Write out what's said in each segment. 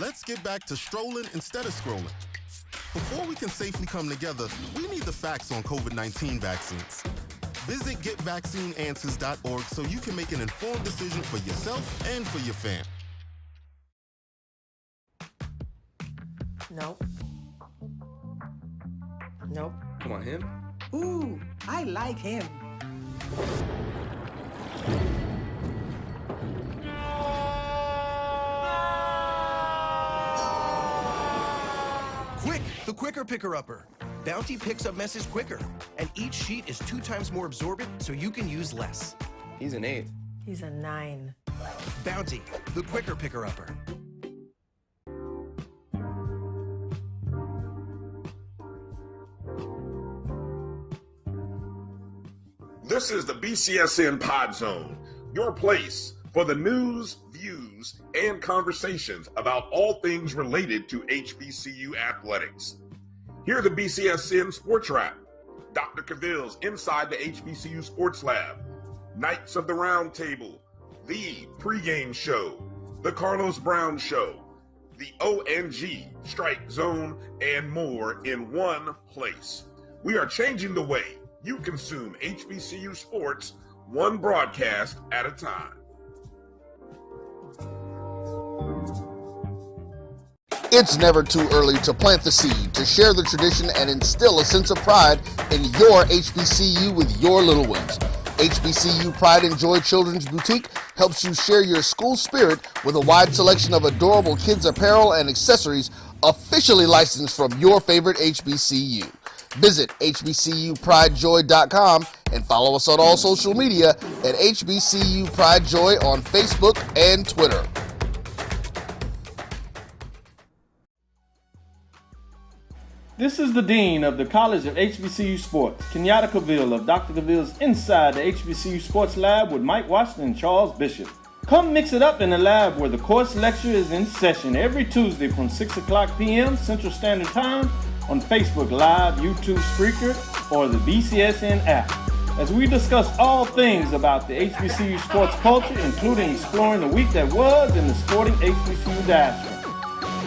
Let's get back to strolling instead of scrolling. Before we can safely come together, we need the facts on COVID-19 vaccines. Visit getvaccineanswers.org so you can make an informed decision for yourself and for your fam. Nope. Nope. Come on, him? Ooh, I like him. Quick, the quicker picker-upper. Bounty picks up messes quicker, and each sheet is 2 times more absorbent, so you can use less. He's an 8. He's a 9. Bounty, the quicker picker-upper. This is the BCSN Pod Zone, your place for the news, views, and conversations about all things related to HBCU athletics. Here are the BCSN Sports Wrap, Dr. Cavill's Inside the HBCU Sports Lab, Knights of the Round Table, the pregame show, the Carlos Brown Show, the ONG Strike Zone, and more in one place. We are changing the way you consume HBCU sports, one broadcast at a time. It's never too early to plant the seed, to share the tradition, and instill a sense of pride in your HBCU with your little ones. HBCU Pride and Joy Children's Boutique helps you share your school spirit with a wide selection of adorable kids' apparel and accessories officially licensed from your favorite HBCU. Visit hbcupridejoy.com and follow us on all social media at HBCU Pride Joy on Facebook and Twitter. This is the Dean of the College of HBCU Sports, Kenyatta Cavill of Dr. Cavill's Inside the HBCU Sports Lab with Mike Washington and Charles Bishop. Come mix it up in the lab where the course lecture is in session every Tuesday from 6 o'clock p.m. Central Standard Time on Facebook Live, YouTube Spreaker, or the BCSN app, as we discuss all things about the HBCU sports culture, including exploring the week that was in the sporting HBCU diaspora,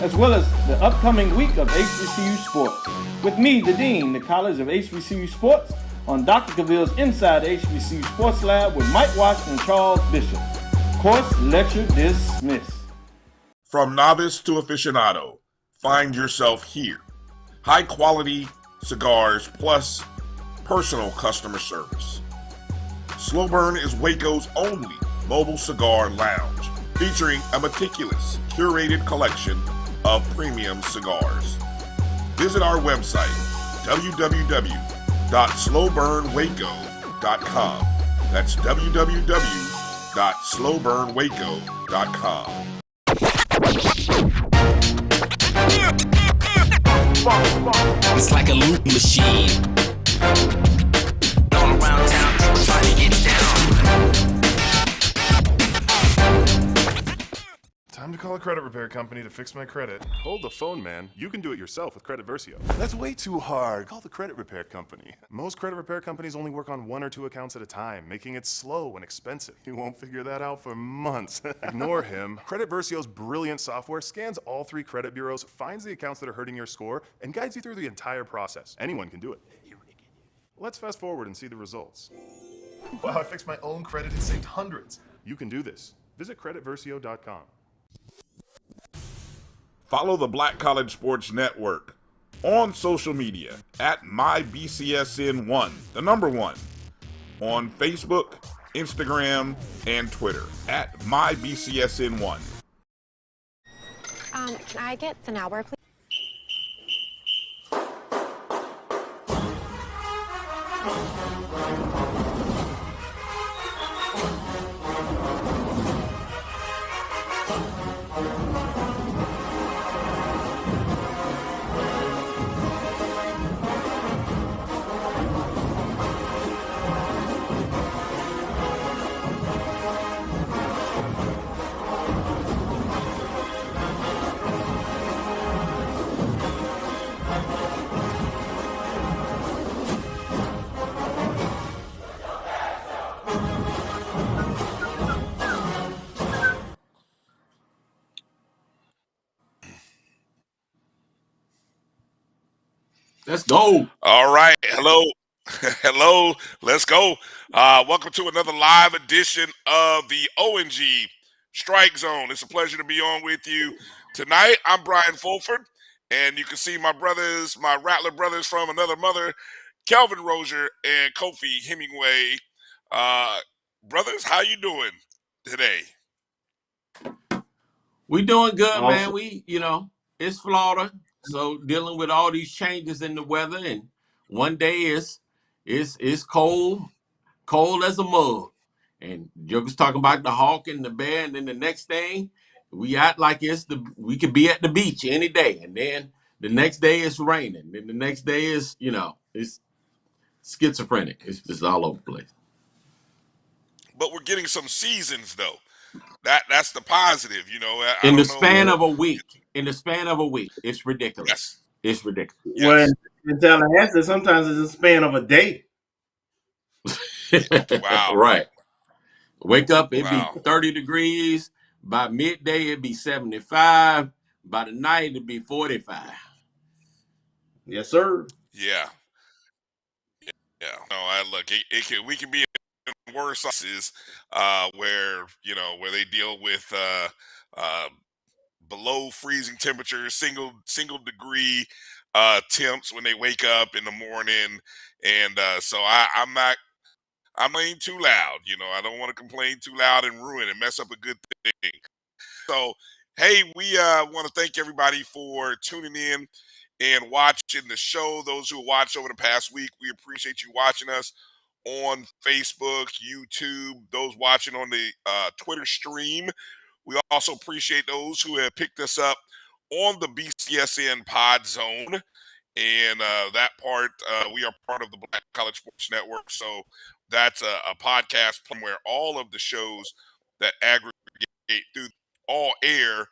as well as the upcoming week of HBCU sports. With me, the Dean, the College of HBCU Sports, on Dr. Cavill's Inside the HBCU Sports Lab with Mike Washington and Charles Bishop. Course lecture dismissed. From novice to aficionado, find yourself here. High quality cigars plus personal customer service. Slow Burn is Waco's only mobile cigar lounge, featuring a meticulous, curated collection of premium cigars. Visit our website, www.slowburnwaco.com. That's www.slowburnwaco.com. It's like a loop machine. All around town, people trying to get down. Time to call a credit repair company to fix my credit. Hold the phone, man. You can do it yourself with Credit Versio. That's way too hard. Call the credit repair company. Most credit repair companies only work on 1 or 2 accounts at a time, making it slow and expensive. You won't figure that out for months. Ignore him. Credit Versio's brilliant software scans all 3 credit bureaus, finds the accounts that are hurting your score, and guides you through the entire process. Anyone can do it. Let's fast forward and see the results. Wow, I fixed my own credit and saved hundreds. You can do this. Visit creditversio.com. Follow the Black College Sports Network on social media at MyBCSN1, the number 1, on Facebook, Instagram, and Twitter at MyBCSN1. Can I get the Nauber, please? Let's go. All right. Hello. Hello. Let's go. Welcome to another live edition of the ONG Strike Zone. It's a pleasure to be on with you tonight. I'm Brian Fulford, and you can see my brothers, my Rattler brothers from another mother, Kelvin Rozier and Kofi Hemingway. Brothers, how you doing today? We doing good, man. Awesome. It's Florida, so dealing with all these changes in the weather, and one day it's cold as a mug. And Joker's talking about the hawk and the bear, and then the next thing we act like we could be at the beach any day, and then the next day it's raining, and the next day is it's schizophrenic. It's just all over the place. But we're getting some seasons though. That's the positive, I In the don't know. span of a week, it's ridiculous. Yes. It's ridiculous. Well, Yes. in Tallahassee, sometimes it's a span of a day. Wow. Right. Wake up, it'd be Wow. 30 degrees. By midday, it'd be 75. By the night, it'd be 45. Yes, sir. Yeah. Yeah. No, we can be in worse places, where they deal with below freezing temperatures, single degree temps when they wake up in the morning, and so I'm not too loud. I don't want to complain too loud and ruin and mess up a good thing. So, hey, we want to thank everybody for tuning in and watching the show. Those who watched over the past week, we appreciate you watching us on Facebook, YouTube, those watching on the Twitter stream. We also appreciate those who have picked us up on the BCSN Pod Zone. And that part, we are part of the Black College Sports Network. So that's a podcast where all of the shows that aggregate through all air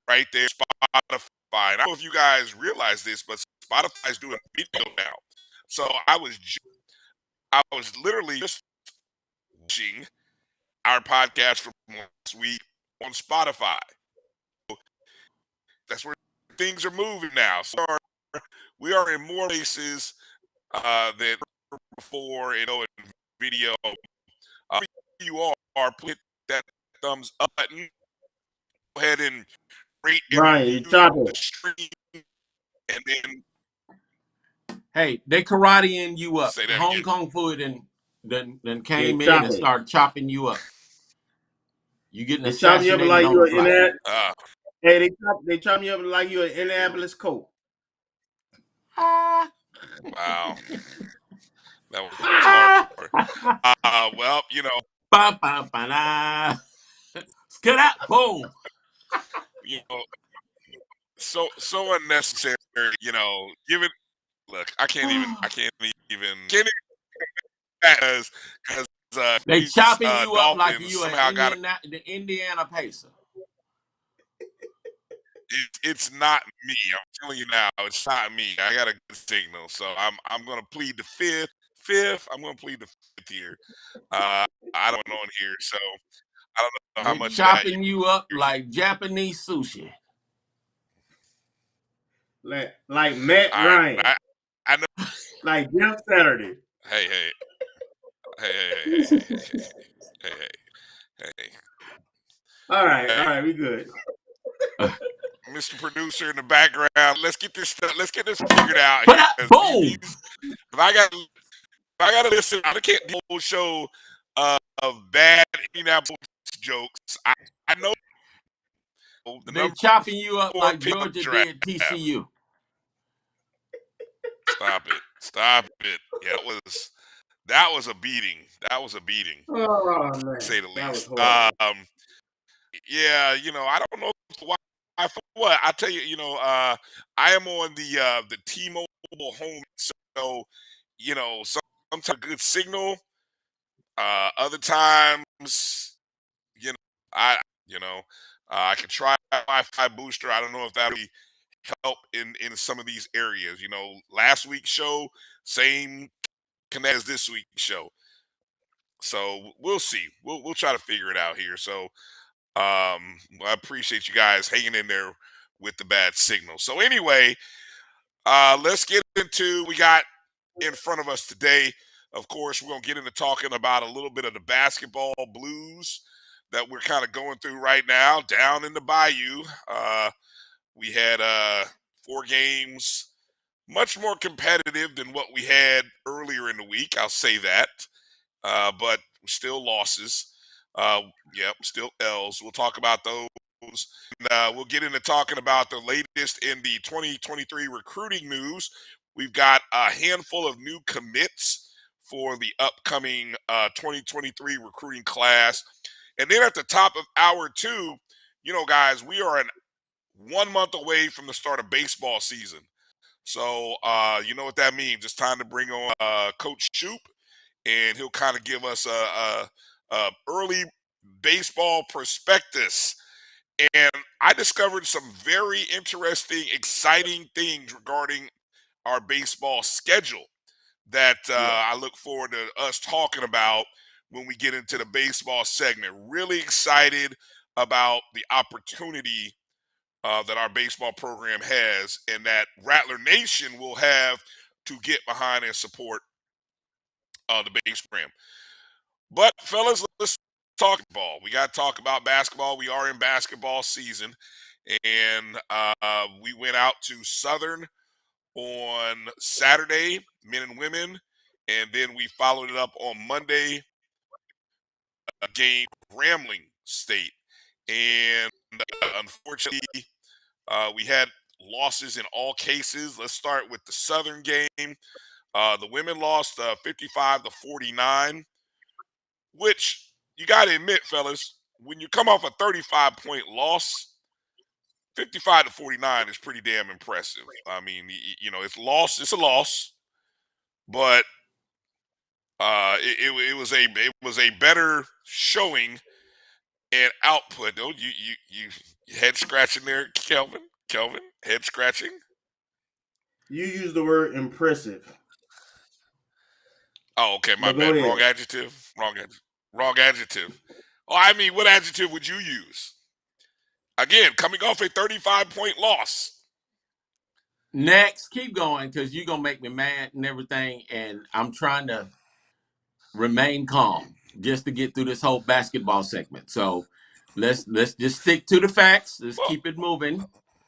right there, Spotify. And I don't know if you guys realize this, but Spotify is doing video now. So I was literally just watching our podcast from last week on Spotify. That's where things are moving now. So we are in more places than before, in video. You are, hit that thumbs up button. Go ahead and rate and Brian, you review chopping. the stream, and then Hey, they karateing you up. say that Hong again. Kong food and then came Yeah, in and chopping. started chopping you up. You getting They chop you up assassinated like on you the an fly. Hey, they chop you up like you an Indianapolis Colt. Wow. That was hard. Well, Ba, ba, ba, da. Get out, boom. So unnecessary. Given, look, I can't even because They these chopping you up like Dolphins you somehow got the Indiana Pacer. It's not me. I'm telling you now, it's not me. I got a good signal, so I'm gonna plead the fifth. I'm gonna plead the fifth here. I don't know on here, so I don't know how They much of that chopping you up like Japanese sushi. Like Matt All right, Ryan. I know. Like Jeff Saturday. Hey. All right, we good. Mr. Producer in the background, let's get this figured out But here. boom. If I got to listen, I can't do a whole show of bad Indianapolis jokes. I know the They number chopping you up 4 like pick Georgia draft. did TCU. Stop it. Yeah, that was a beating. Oh man, to say the that was least. horrible. Yeah, I don't know why. For what I tell you, I am on the T-Mobile home, so sometimes a good signal. Other times, you know, I I can try Wi-Fi booster. I don't know if that'll help in some of these areas. Last week's show, same connect as this week's show. So we'll see. We'll try to figure it out here. So I appreciate you guys hanging in there with the bad signal. So anyway, Let's get into we got in front of us today. Of course, we're going to get into talking about a little bit of the basketball blues that we're kind of going through right now down in the Bayou. We had 4 games, much more competitive than what we had earlier in the week. I'll say that, but still losses. Yep, still L's. We'll talk about those. And, we'll get into talking about the latest in the 2023 recruiting news. We've got a handful of new commits for the upcoming 2023 recruiting class. And then at the top of hour 2, guys, we are 1 month away from the start of baseball season. So, you know what that means. It's time to bring on Coach Shoop, and he'll kind of give us a early baseball prospectus. And I discovered some very interesting, exciting things regarding our baseball schedule that I look forward to us talking about when we get into the baseball segment. Really excited about the opportunity that our baseball program has and that Rattler Nation will have to get behind and support the base program. But, fellas, let's talk ball. We got to talk about basketball. We are in basketball season. And we went out to Southern on Saturday, men and women. And then we followed it up on Monday, a game, Grambling State. And unfortunately, we had losses in all cases. Let's start with the Southern game. The women lost 55-49, which you got to admit, fellas, when you come off a 35-point loss, 55-49 is pretty damn impressive. I mean, it's a loss, but it was a better showing and output. Oh, you head scratching there, Kelvin, head scratching. You use the word impressive. Oh, okay, my But go bad. ahead. Wrong adjective. Wrong adjective. Oh, I mean, what adjective would you use? Again, coming off a 35-point loss. Next, keep going because you're going to make me mad and everything. And I'm trying to remain calm just to get through this whole basketball segment. So let's just stick to the facts. Let's keep it moving.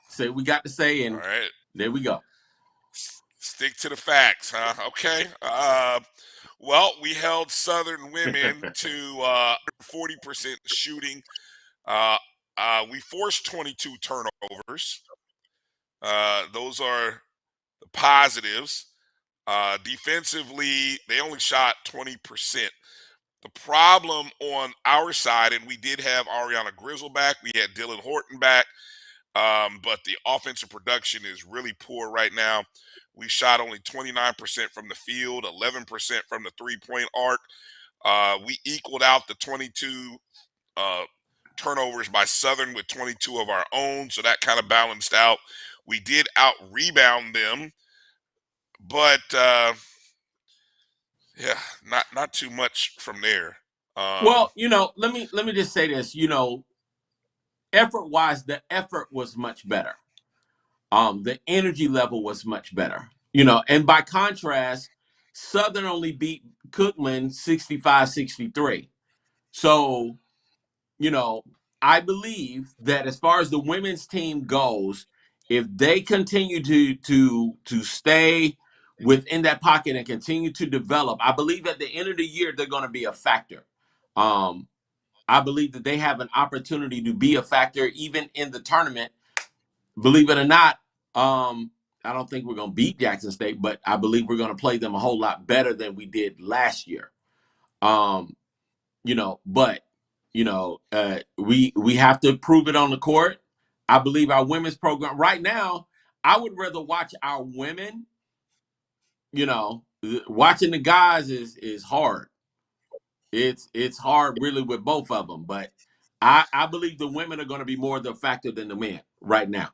Say what we got to say, and All right. there we go. Stick to the facts, huh? Okay. Well, we held Southern women to 40% shooting. We forced 22 turnovers. Those are the positives. Defensively, they only shot 20%. The problem on our side, and we did have Ariana Grizzle back, we had Dylan Horton back, but the offensive production is really poor right now. We shot only 29% from the field, 11% from the three-point arc. We equaled out the 22 turnovers by Southern with 22 of our own, so that kind of balanced out. We did out-rebound them, but yeah, not too much from there. Well, let me just say this. Effort-wise, the effort was much better. The energy level was much better. And by contrast, Southern only beat Cookman 65-63. So, I believe that as far as the women's team goes, if they continue to stay within that pocket and continue to develop, I believe at the end of the year they're going to be a factor. I believe that they have an opportunity to be a factor even in the tournament. Believe it or not, I don't think we're going to beat Jackson State, but I believe we're going to play them a whole lot better than we did last year. But we have to prove it on the court. I believe our women's program right now, I would rather watch our women. Watching the guys is hard. It's hard really with both of them, but I believe the women are going to be more of the factor than the men right now.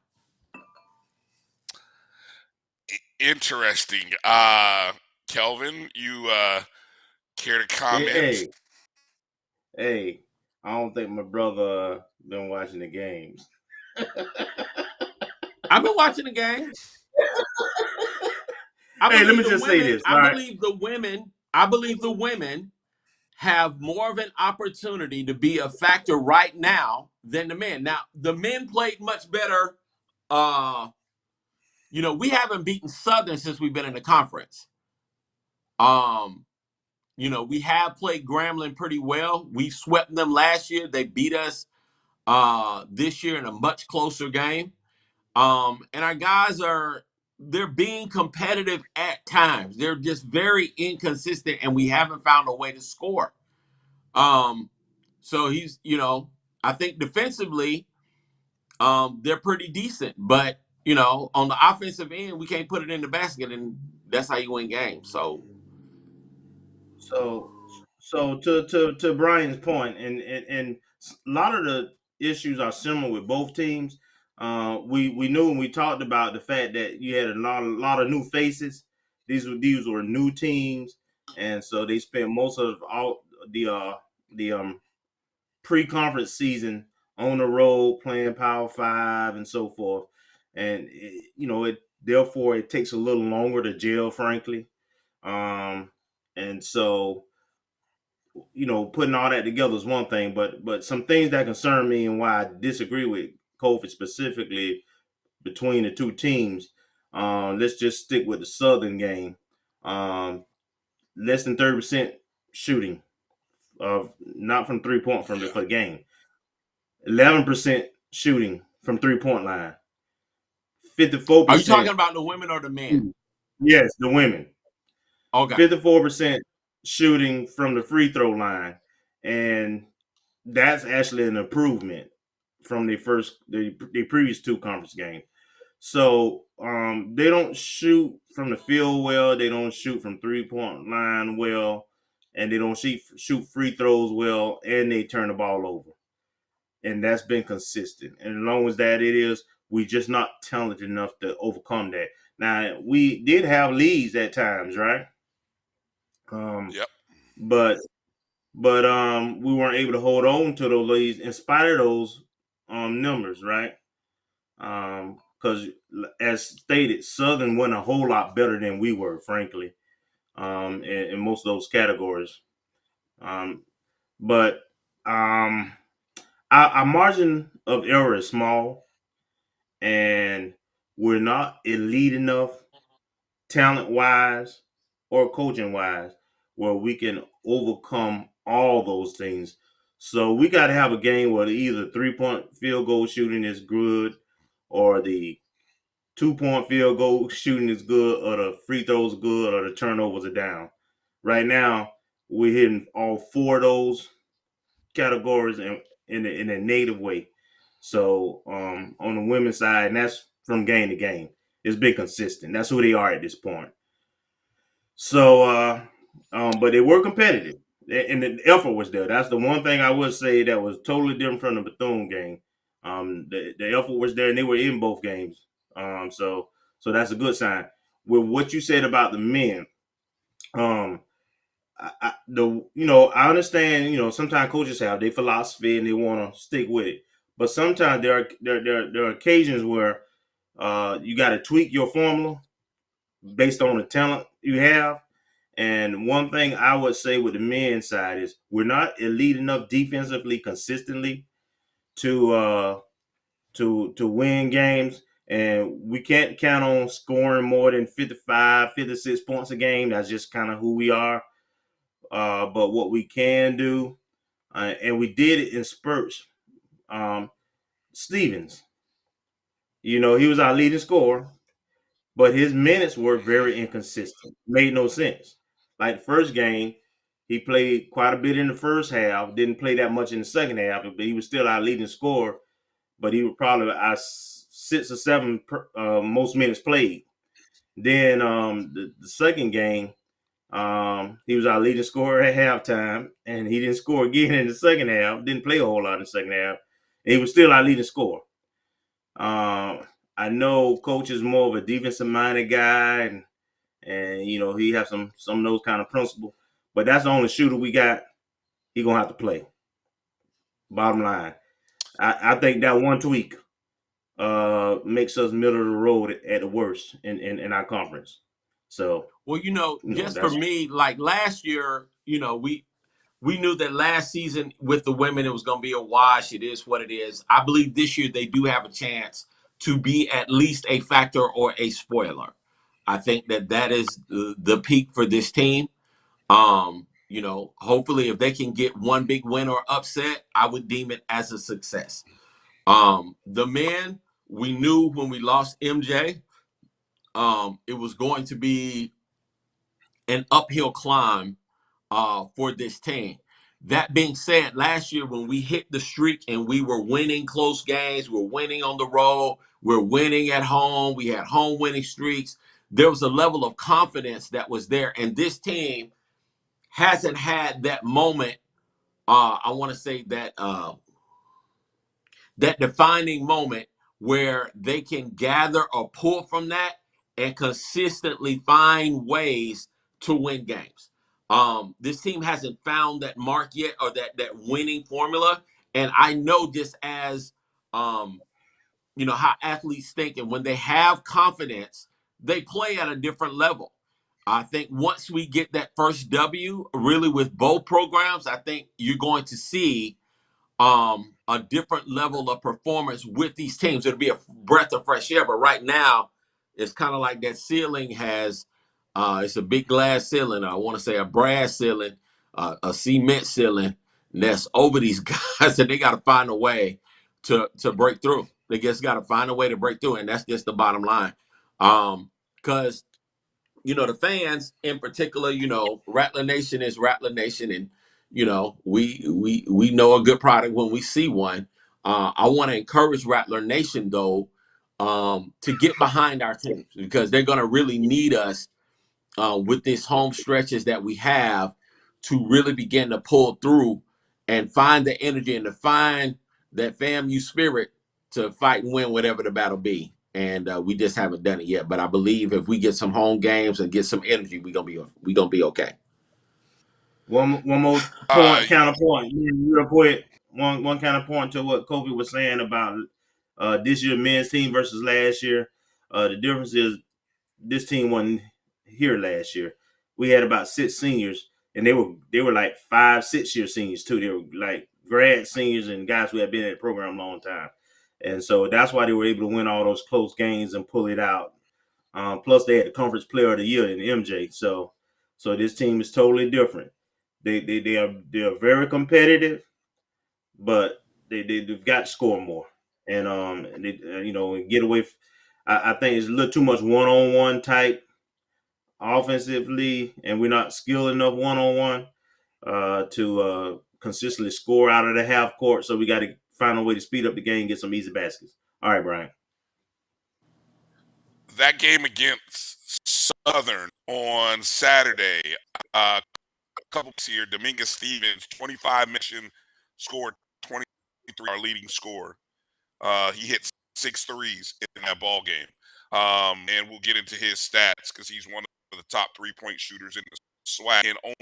Interesting. Kelvin, you care to comment? Hey, I don't think my brother been watching the games. I've been watching the game. Hey, let me just say this. All I right. believe the women have more of an opportunity to be a factor right now than the men. Now, the men played much better. We haven't beaten Southern since we've been in the conference. We have played Grambling pretty well. We swept them last year. They beat us this year in a much closer game. And our guys they're being competitive at times. They're just very inconsistent, and we haven't found a way to score. So I think defensively, they're pretty decent, but on the offensive end, we can't put it in the basket, and that's how you win games. So To Brian's point, and a lot of the issues are similar with both teams. We knew and we talked about the fact that you had a lot of new faces. These were new teams, and so they spent most of all the pre-conference season on the road playing Power Five and so forth, and therefore it takes a little longer to gel, frankly. And so putting all that together is one thing, but some things that concern me and why I disagree with COVID specifically between the two teams. Let's just stick with the Southern game. Less than 30% shooting of not from 3-point for the game. 11% shooting from 3-point line. 54%. Are you talking about the women or the men? Yes, the women. Okay. 54% shooting from the free throw line, and that's actually an improvement from the previous two conference games. So they don't shoot from the field well, they don't shoot from 3-point line well, and they don't shoot free throws well, and they turn the ball over. And that's been consistent. And as long as that it is, we're just not talented enough to overcome that. Now, we did have leads at times, right? Yep. But we weren't able to hold on to those leads in spite of those numbers, right? Because as stated, Southern went a whole lot better than we were, frankly, in most of those categories. But our margin of error is small, and we're not elite enough, talent-wise or coaching-wise, where we can overcome all those things. So we got to have a game where either 3-point field goal shooting is good, or the 2-point field goal shooting is good, or the free throws are good, or the turnovers are down. Right now, we're hitting all four of those categories in a negative way. So on the women's side, and that's from game to game, it's been consistent. That's who they are at this point. So, but they were competitive, and the effort was there. That's the one thing I would say that was totally different from the Bethune game. The effort was there, and they were in both games. So that's a good sign. With what you said about the men, I understand. Sometimes coaches have their philosophy and they want to stick with it, but sometimes there are occasions where you got to tweak your formula based on the talent you have. And one thing I would say with the men's side is we're not elite enough defensively consistently to win games. And we can't count on scoring more than 55, 56 points a game. That's just kind of who we are. But what we can do, and we did it in spurts. Stevens, he was our leading scorer, but his minutes were very inconsistent. Made no sense. Like the first game, he played quite a bit in the first half, didn't play that much in the second half, but he was still our leading scorer. But he was probably our 6 or 7 most minutes played. Then the second game, he was our leading scorer at halftime, and he didn't score again in the second half. Didn't play a whole lot in the second half. And he was still our leading scorer. I know Coach is more of a defensive-minded guy, and he has some of those kind of principles. But that's the only shooter we got. He's gonna have to play. Bottom line, I think that one tweak makes us middle of the road at the worst in our conference. So, well, just for that's me, like last year, we knew that last season with the women it was going to be a wash. It is what it is. I believe this year they do have a chance to be at least a factor or a spoiler. I think that is the peak for this team. Hopefully if they can get one big win or upset, I would deem it as a success. The men, we knew when we lost MJ, it was going to be an uphill climb for this team. That being said, last year when we hit the streak and we were winning close games, we're winning on the road, we're winning at home, we had home winning streaks, there was a level of confidence that was there. And this team hasn't had that moment. I want to say that that defining moment where they can gather or pull from that and consistently find ways to win games. This team hasn't found that mark yet, or that winning formula. And I know just as how athletes think, and when they have confidence, they play at a different level. I think once we get that first W, really with both programs, I think you're going to see a different level of performance with these teams. It'll be a breath of fresh air. But right now, it's kind of like that ceiling has it's a big glass ceiling. I want to say a brass ceiling, a cement ceiling that's over these guys, and they got to find a way to break through. They just got to find a way to break through, and that's just the bottom line. Because the fans in particular, Rattler Nation is Rattler Nation, and we know a good product when we see one. I want to encourage Rattler Nation though to get behind our teams, because they're going to really need us with these home stretches that we have to really begin to pull through and find the energy and to find that FAMU spirit to fight and win whatever the battle be. And we just haven't done it yet. But I believe if we get some home games and get some energy, we're gonna be okay. One more point, counterpoint, real quick. One counterpoint to what Kobe was saying about this year men's team versus last year. The difference is this team wasn't here last year. We had about 6 seniors, and they were like 5-6 year seniors too. They were like grad seniors and guys who had been in the program a long time, and so that's why they were able to win all those close games and pull it out. Plus, they had the conference player of the year in MJ. So this team is totally different. They are very competitive, but they've got to score more, and they get away. I think it's a little too much one-on-one type offensively, and we're not skilled enough one-on-one to consistently score out of the half court. So we got to find a way to speed up the game, get some easy baskets. All right, Brian. That game against Southern on Saturday, a couple here, Dominguez Stevens, 25 mission, scored 23, our leading scorer. He hit 6 threes in that ball game. And we'll get into his stats because he's one of the top 3-point shooters in the SWAC in only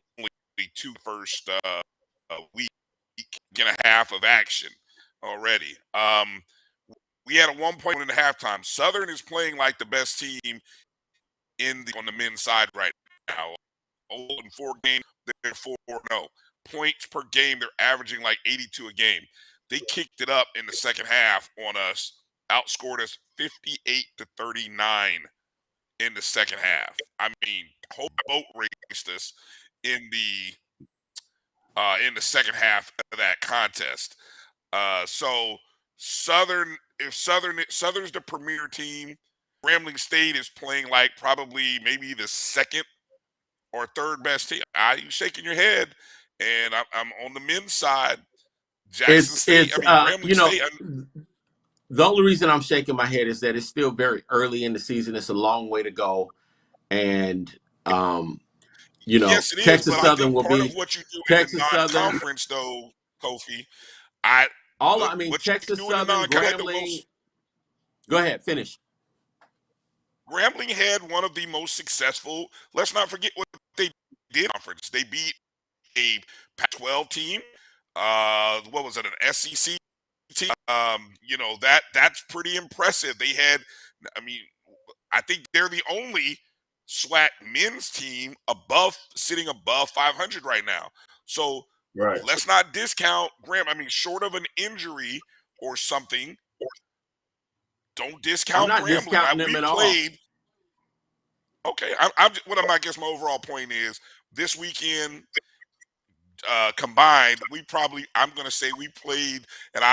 2 first week and a half of action already. We had a 1 point in the halftime. Southern is playing like the best team on the men's side right now. 0-4 games, they're 4-0. Points per game, they're averaging like 82 a game. They kicked it up in the second half on us, outscored us 58-39 in the second half. I mean, whole boat raced us in the second half of that contest. So Southern's the premier team. Grambling State is playing like probably maybe the second or third best team. You shaking your head, and I'm on the men's side. Jackson State. Grambling State. The only reason I'm shaking my head is that it's still very early in the season. It's a long way to go, and yes, it Texas is, Southern will part be of what you do Texas in the non-conference, though, Kofi. Texas Southern, Grambling. Go ahead, finish. Grambling had one of the most successful. Let's not forget what they did in conference. They beat a Pac-12 team. What was it? An SEC team. You know, that's pretty impressive. They had, I mean, I think they're the only SWAC men's team sitting above 500 right now. So Right. let's not discount Graham. I mean, short of an injury or something, don't I'm discount not Grambling. discounting them We at all. played. Okay, what I guess my overall point is this weekend combined, I'm going to say we played, and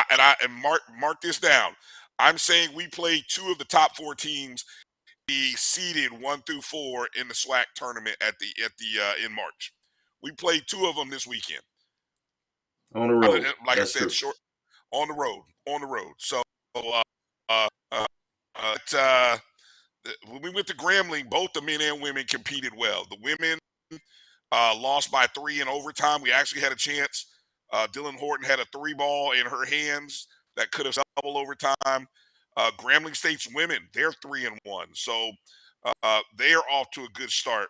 mark this down. I'm saying we played 2 of the top 4 teams be seeded 1 through 4 in the SWAC tournament in March. We played 2 of them this weekend. On the road. Like That's I said, true. short on the road. So when we went to Grambling, both the men and women competed well. The women lost by 3 in overtime. We actually had a chance. Dylan Horton had a 3-ball in her hands that could have double overtime. Grambling State's women, they're 3-1. So they are off to a good start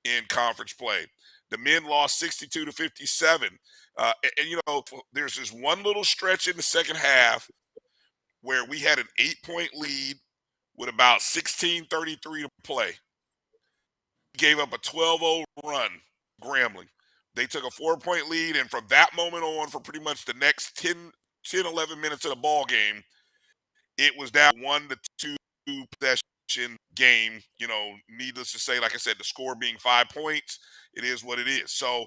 in conference play. The men lost 62-57. And, you know, there's this one little stretch in the second half where we had an 8-point lead with about 16:33 to play. Gave up a 12-0 run, Grambling. They took a 4-point lead, and from that moment on, for pretty much the next 10, 11 minutes of the ball game, it was down 1-2 possession game. You know, needless to say, like I said, the score being 5 points, it is what it is. So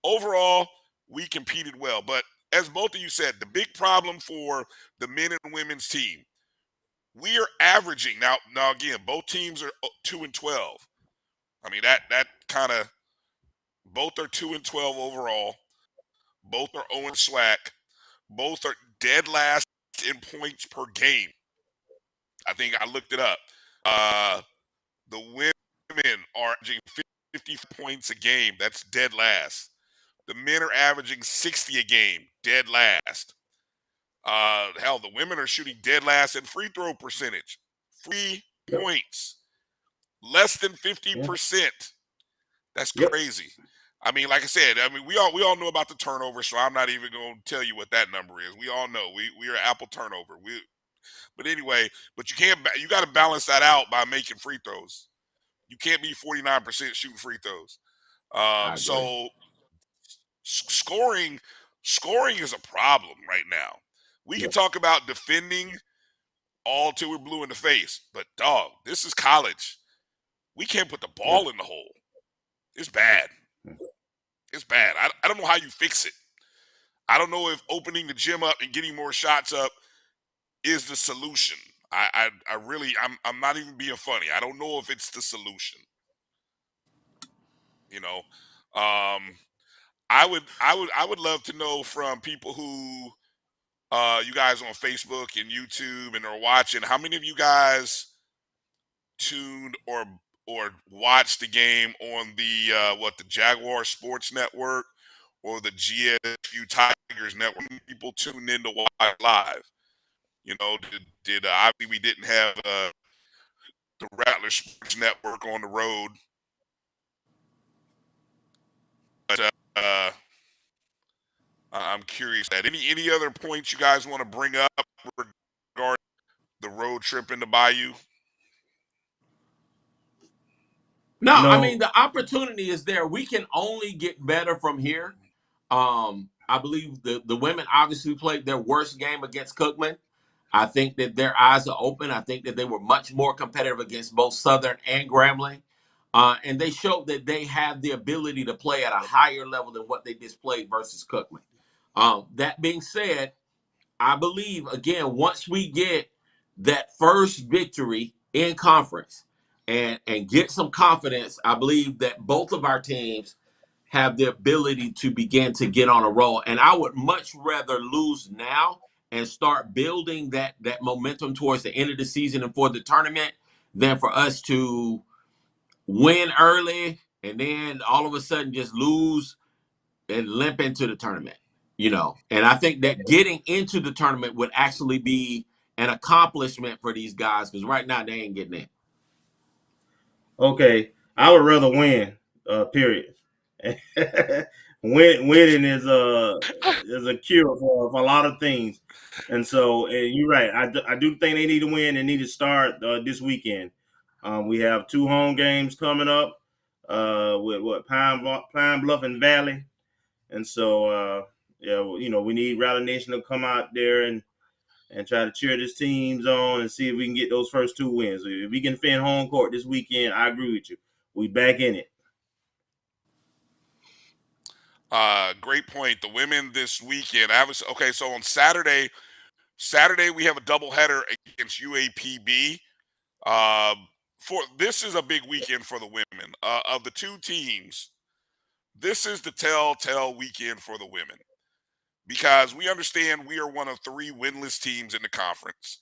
overall, we competed well. But as both of you said, the big problem for the men and women's team, we are averaging now again, both teams are 2-12. I mean, that kind of, both are 2-12 overall. Both are 0 SWAC. Both are dead last in points per game. I think I looked it up. The women are averaging 50 points a game. That's dead last. The men are averaging 60 a game, dead last. Hell, the women are shooting dead last in free throw percentage. Free points. Less than 50%. That's crazy. I mean, like I said, I mean, we all know about the turnover, so I'm not even going to tell you what that number is. We all know we are Apple turnover. But anyway, you got to balance that out by making free throws. You can't be 49% shooting free throws. So scoring is a problem right now. We can talk about defending all till we're blue in the face, but dog, this is college. We can't put the ball in the hole. It's bad. It's bad. I don't know how you fix it. I don't know if opening the gym up and getting more shots up is the solution. I really, I'm not even being funny. I don't know if it's the solution. You know, I would love to know from people who, you guys on Facebook and YouTube and are watching, how many of you guys tuned or watched the game on the the Jaguar Sports Network or the GSU Tigers Network? People tuned in to watch live. You know, did obviously we didn't have the Rattler Sports Network on the road, but I'm curious that any other points you guys want to bring up regarding the road trip into Bayou? No, I mean, the opportunity is there. We can only get better from here. I believe the women obviously played their worst game against Cookman. I think that their eyes are open. I think that they were much more competitive against both Southern and Grambling. And they showed that they have the ability to play at a higher level than what they displayed versus Cookman. That being said, I believe, again, once we get that first victory in conference and get some confidence, I believe that both of our teams have the ability to begin to get on a roll. And I would much rather lose now and start building that momentum towards the end of the season and for the tournament than for us to win early and then all of a sudden just lose and limp into the tournament. You know, and I think that getting into the tournament would actually be an accomplishment for these guys because right now they ain't getting in. Okay, I would rather win. Period. winning is a cure for a lot of things. And so, and you're right. I do think they need to win. They need to start this weekend. We have 2 home games coming up with Pine Bluff and Valley. And so, yeah, we need Rally Nation to come out there and try to cheer this teams on and see if we can get those first 2 wins. If we can defend home court this weekend, I agree with you. We back in it. Great point. The women this weekend. Okay. So on Saturday we have a doubleheader against UAPB. This is a big weekend for the women. Of the 2 teams, this is the telltale weekend for the women because we understand we are one of 3 winless teams in the conference.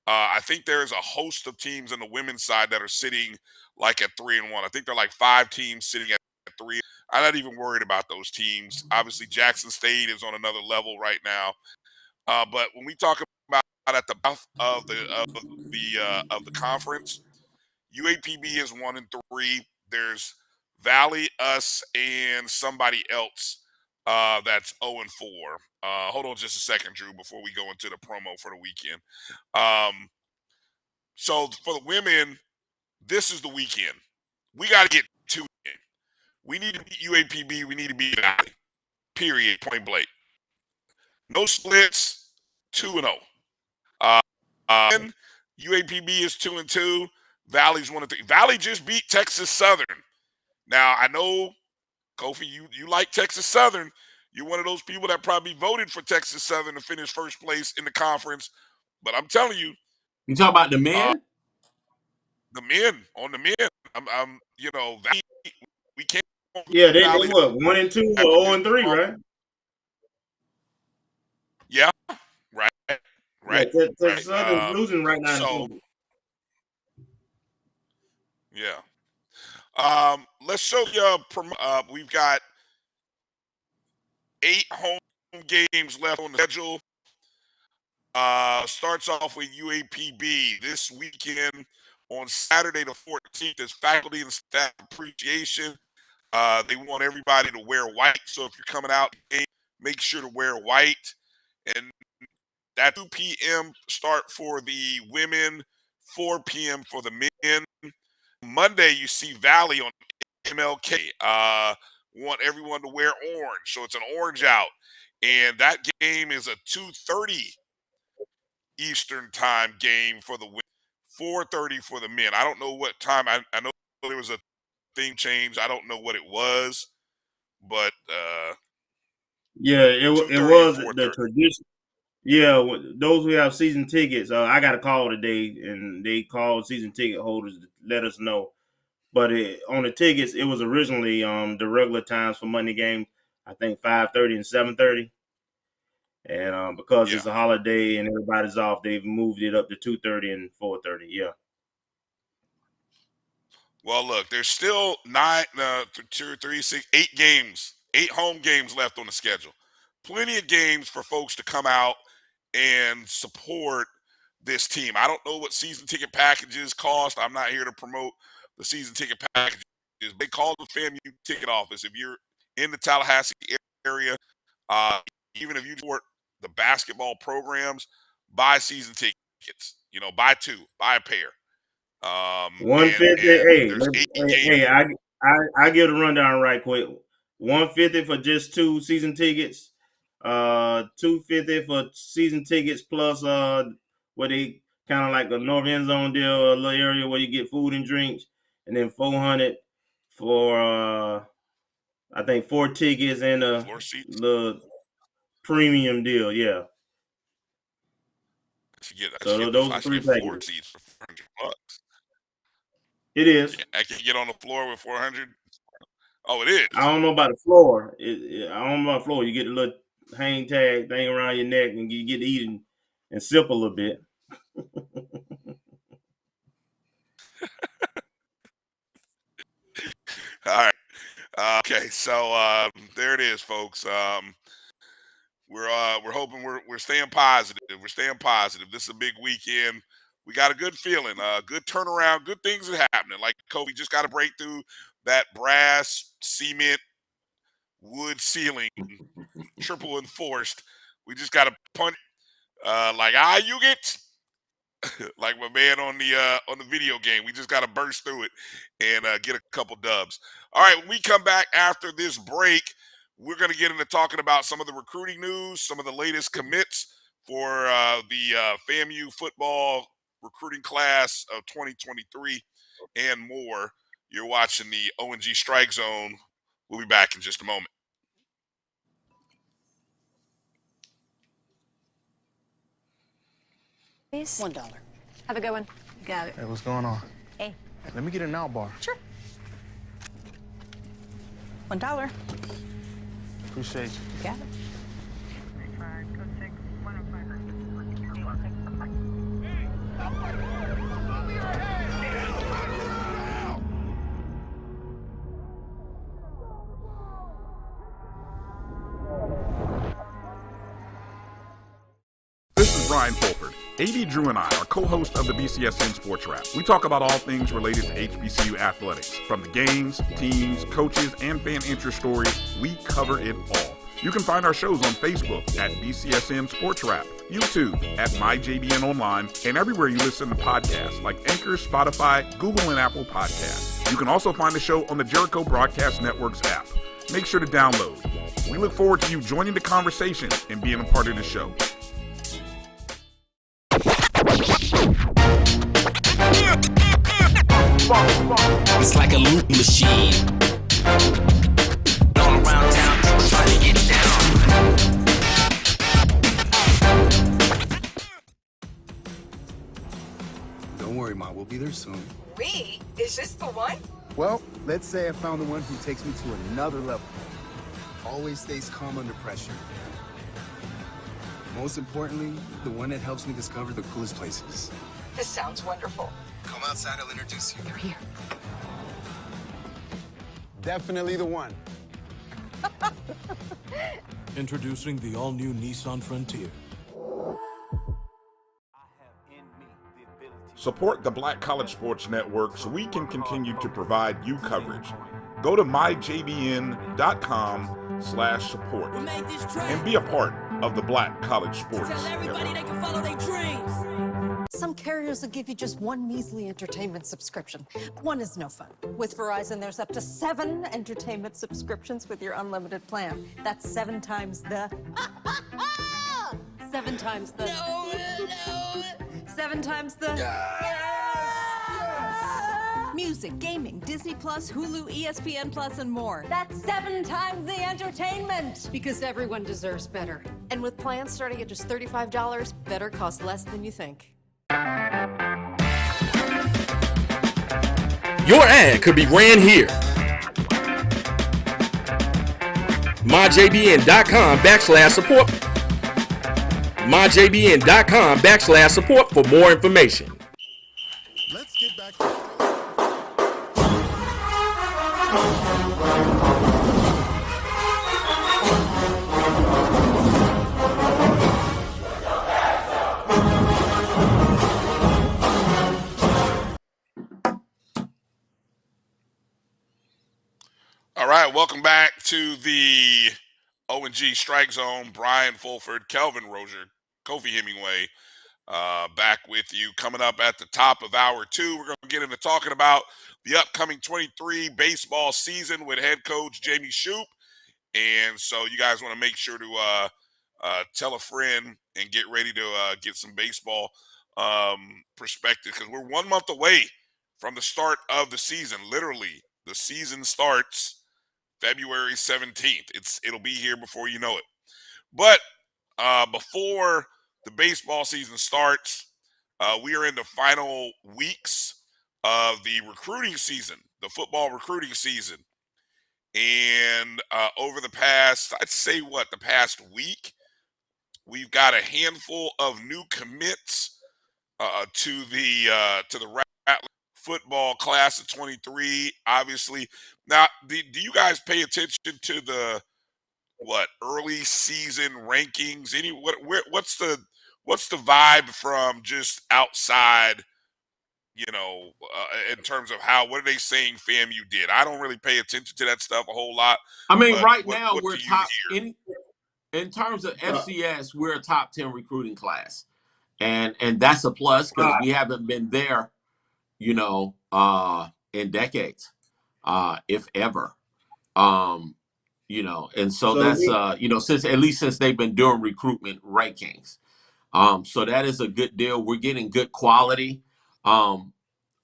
I think there's a host of teams on the women's side that are sitting like at 3-1. I think they're like 5 teams sitting at 3. I'm not even worried about those teams. Obviously, Jackson State is on another level right now. But when we talk about at the mouth of the conference, UAPB is 1-3. There's Valley, us, and somebody else that's 0-4. Hold on just a second, Drew, before we go into the promo for the weekend. So for the women, this is the weekend. We got to get 2 in. We need to beat UAPB. We need to beat Valley. Period. Point blank. No splits. 2-0. UAPB is 2-2. Valley's 1-3. Valley just beat Texas Southern. Now I know, Kofi, you like Texas Southern. You're one of those people that probably voted for Texas Southern to finish first place in the conference. But I'm telling you, you talk about the men. The men. I'm Valley, we can't. Yeah, they what 1-2 or 0-3, right? Yeah, right. Yeah, Texas Southern's losing right now. So, yeah. Let's show you. We've got 8 home games left on the schedule. Starts off with UAPB this weekend on Saturday the 14th is Faculty and Staff Appreciation. They want everybody to wear white, so if you're coming out, make sure to wear white. And that 2 p.m. start for the women, 4 p.m. for the men. Monday, you see Valley on MLK. Want everyone to wear orange, so it's an orange out. And that game is a 2:30 Eastern time game for the women, 4:30 for the men. I don't know what time. I know there was a thing change. I don't know what it was, but yeah, it was the tradition. Yeah, those who have season tickets, I got a call today, and they called season ticket holders to let us know. But on the tickets, it was originally the regular times for Monday game, I think 5:30 and 7:30. And because it's a holiday and everybody's off, they've moved it up to 2:30 and 4:30. Yeah. Well, look, there's still 8 games, 8 home games left on the schedule. Plenty of games for folks to come out and support this team. I don't know what season ticket packages cost. I'm not here to promote the season ticket packages. They call the FAMU ticket office. If you're in the Tallahassee area, even if you support the basketball programs, buy season tickets. Buy 2, buy a pair. 150. Hey, I give the rundown right quick. 150 for just 2 season tickets. 250 for season tickets plus where they kind of like a north end zone deal, a little area where you get food and drinks, and then 400 for I think 4 tickets and the premium deal. Yeah. So those are 3 packages. For $400. It is. I can get on the floor with 400. Oh, it is. I don't know about the floor. I don't know about the floor. You get a little hang tag thing around your neck, and you get to eat and sip a little bit. All right. Okay. So there it is, folks. We're hoping we're staying positive. We're staying positive. This is a big weekend. We got a good feeling, good turnaround, good things are happening. Like Kobe just got to break through that brass cement wood ceiling, triple enforced. We just got to punch you get like my man on the video game. We just got to burst through it and get a couple dubs. All right, when we come back after this break, we're going to get into talking about some of the recruiting news, some of the latest commits for the FAMU football recruiting class of 2023 and more. You're watching the O&G Strike Zone. We'll be back in just a moment. Please? $1. Have a good one. Got it. Hey, what's going on? Hey. Let me get an out bar. Sure. $1. Appreciate you. Got it. This is Brian Fulford. AD Drew and I are co-hosts of the BCSN Sports Wrap. We talk about all things related to HBCU athletics. From the games, teams, coaches, and fan interest stories, we cover it all. You can find our shows on Facebook at BCSN Sports Wrap, YouTube at MyJBN Online, and everywhere you listen to podcasts like Anchor, Spotify, Google, and Apple Podcasts. You can also find the show on the Jericho Broadcast Network's app. Make sure to download. We look forward to you joining the conversation and being a part of the show. It's like a loop machine. All around town, trying to get down. Don't worry, Ma. We'll be there soon. We? Is this the one? Well, let's say I found the one who takes me to another level. Always stays calm under pressure. Most importantly, the one that helps me discover the coolest places. This sounds wonderful. Come outside, I'll introduce you. You're here. Definitely the one. Introducing the all-new Nissan Frontier. Support the Black College Sports Network so we can continue to provide you coverage. Go to myjbn.com/support and be a part of the Black College Sports Network. They can follow their dreams. Some carriers will give you just one measly entertainment subscription. One is no fun. With Verizon, there's up to 7 entertainment subscriptions with your unlimited plan. That's 7 times the... 7 times the... No. 7 times the... Music, gaming, Disney Plus, Hulu, ESPN Plus, and more. That's 7 times the entertainment. Because everyone deserves better. And with plans starting at just $35, better costs less than you think. Your ad could be ran here. MyJBN.com/support. MyJBN.com/support for more information. Let's get back. All right, welcome back to the O&G Strike Zone. Brian Fulford, Kelvin Rozier, Kofi Hemingway, back with you. Coming up at the top of hour 2, we're going to get into talking about the upcoming 23 baseball season with head coach Jamey Shouppe. And so you guys want to make sure to tell a friend and get ready to get some baseball perspective, because we're 1 month away from the start of the season. Literally, the season starts February 17th. It'll be here before you know it. But before the baseball season starts, we are in the final weeks of the recruiting season, the football recruiting season. And over the past, the past week, we've got a handful of new commits to the Rattler football class of 23. Obviously, now do you guys pay attention to the early season rankings? What's the vibe from just outside in terms of what are they saying FAMU did? I don't really pay attention to that stuff a whole lot. I mean, But right what now what we're do you top hear? in terms of FCS. We're a top 10 recruiting class, and that's a plus because we haven't been there, in decades, if ever. And so that's since they've been doing recruitment rankings. So that is a good deal. We're getting good quality. I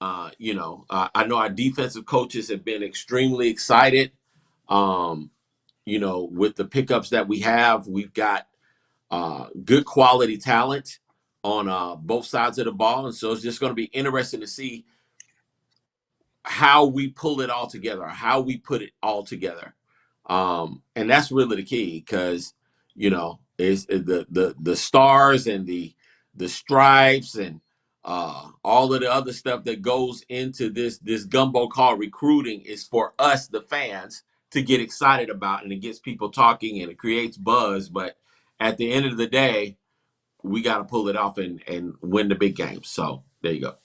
know our defensive coaches have been extremely excited. With the pickups that we have, we've got good quality talent on both sides of the ball. And so it's just going to be interesting to see how we pull it all together, how we put it all together. And that's really the key because, it's the stars and the stripes and all of the other stuff that goes into this gumbo called recruiting is for us, the fans, to get excited about, and it gets people talking and it creates buzz. But at the end of the day, we got to pull it off and win the big games. So there you go.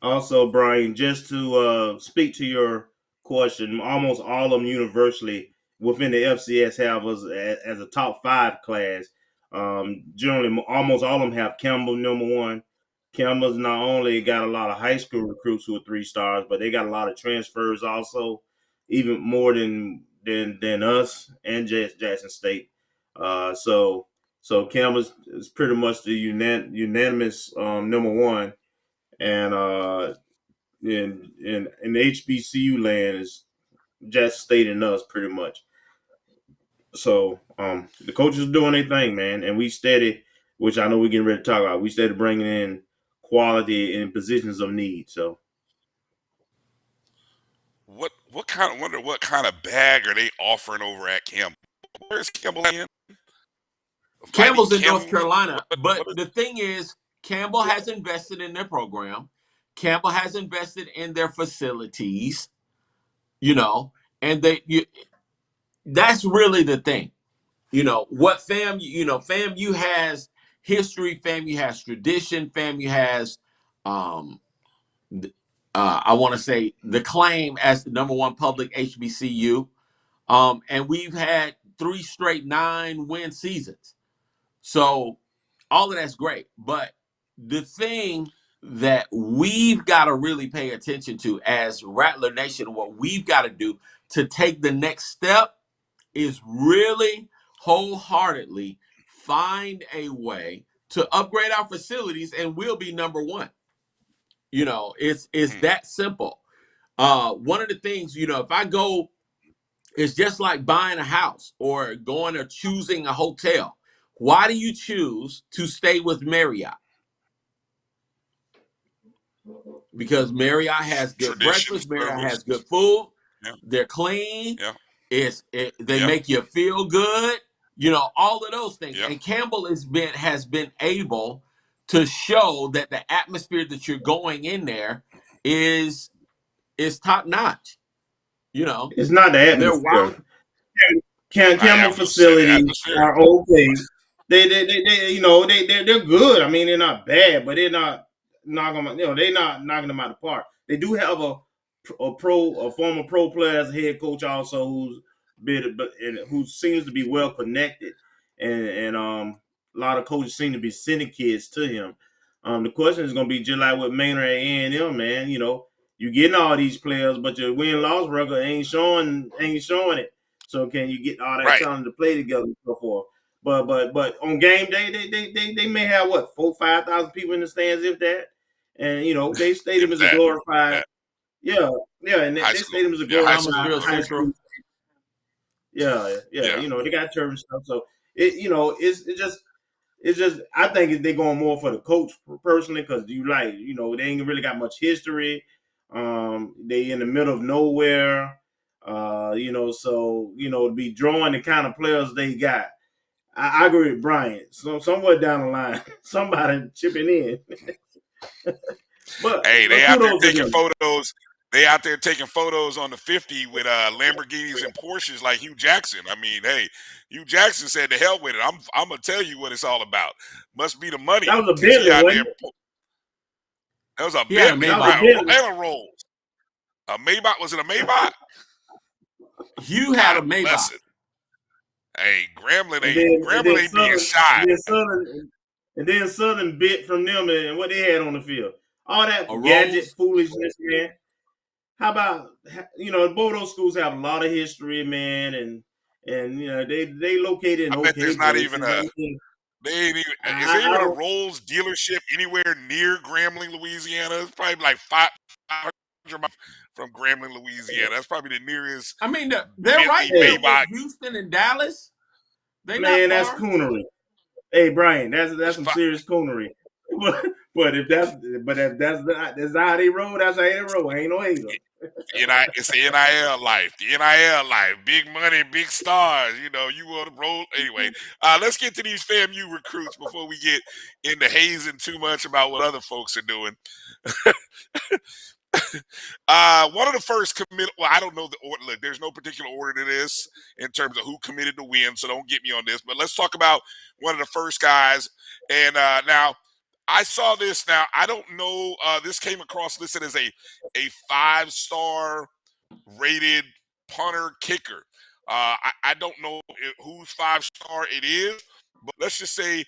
Also, Brian, just to speak to your question, almost all of them universally within the FCS have us as a top 5 class. Generally, almost all of them have Campbell number 1. Campbell's not only got a lot of high school recruits who are 3 stars, but they got a lot of transfers also, even more than us and Jackson State. So Campbell's is pretty much the unanimous number 1. And in the HBCU land is Jackson State and us pretty much. So the coaches are doing their thing, man, and we steady, which I know we're getting ready to talk about. We steady bringing in quality in positions of need. So What kind of bag are they offering over at Campbell? Where's Campbell at? Campbell's in North Carolina, but the thing is, Campbell has invested in their program. Campbell has invested in their facilities, and that's really the thing. What FAMU has history, FAMU has tradition, FAMU has, I want to say, the claim as the number 1 public HBCU. And we've had 3 straight 9-win seasons. So all of that's great. But the thing that we've got to really pay attention to as Rattler Nation, what we've got to do to take the next step is really wholeheartedly find a way to upgrade our facilities and we'll be number 1. It's that simple. One of the things, if I go, it's just like buying a house or going or choosing a hotel. Why do you choose to stay with Marriott? Because Marriott has good breakfast, Marriott has good food, they're clean, they make you feel good, all of those things. And Campbell has been able to show that the atmosphere that you're going in there is top notch. it's not the atmosphere. Campbell facilities are okay. They're good. I mean, they're not bad, but they're not knocking them. They're not knocking them out of the park. They do have a former pro player as a head coach also who seems to be well connected, and a lot of coaches seem to be sending kids to him. The question is going to be just like with Maynard at A&M, man. You getting all these players, but your win-loss record ain't showing it. So can you get all that talent to play together and so forth? But on game day, they may have 4,000-5,000 people in the stands, if that. And they stadium is a glorified, and their stadium is a glorified high school. Yeah. They got turf and stuff. So it's just I think they're going more for the coach personally because they ain't really got much history. They in the middle of nowhere. So to be drawing the kind of players they got. I agree with Brian. So somewhere down the line, somebody chipping in. But they out there taking photos. They out there taking photos on the 50 with Lamborghinis and Porsches like Hugh Jackson. I mean, hey, Hugh Jackson said, "To hell with it. I'm gonna tell you what it's all about. Must be the money." That was a Bentley, wasn't it? That was a He had a Bentley Maybach. and a Rolls. A Maybach? Was it a Maybach? Hugh had a God bless Maybach. it. Hey, Grambling And ain't being shy. then Southern bit from them and what they had on the field. All that A gadget Rolls. foolishness, man. How about both those schools have a lot of history, man, and they located in I bet okay there's not even places. they ain't even is I there even a don't. Rolls dealership anywhere near Grambling, Louisiana? It's probably like 500 miles from Grambling, Louisiana. That's probably the nearest I mean, they're right Bentley there with Maybach. Houston and Dallas. They not Man, that's far. coonery. Hey, Brian, that's It's some serious coonery. But if that's how they roll, that's how they roll. Ain't no hater. It's the NIL life. The NIL life. Big money, big stars. You want to roll. Anyway, let's get to these FAMU recruits before we get into hazing too much about what other folks are doing. One of the first committed. Well, I don't know the order. Look, there's no particular order to this in terms of who committed to win, so don't get me on this. But let's talk about one of the first guys. And now, I saw this. Now, I don't know. This came across listed as a 5-star rated punter kicker. I don't know whose 5-star it is, but let's just say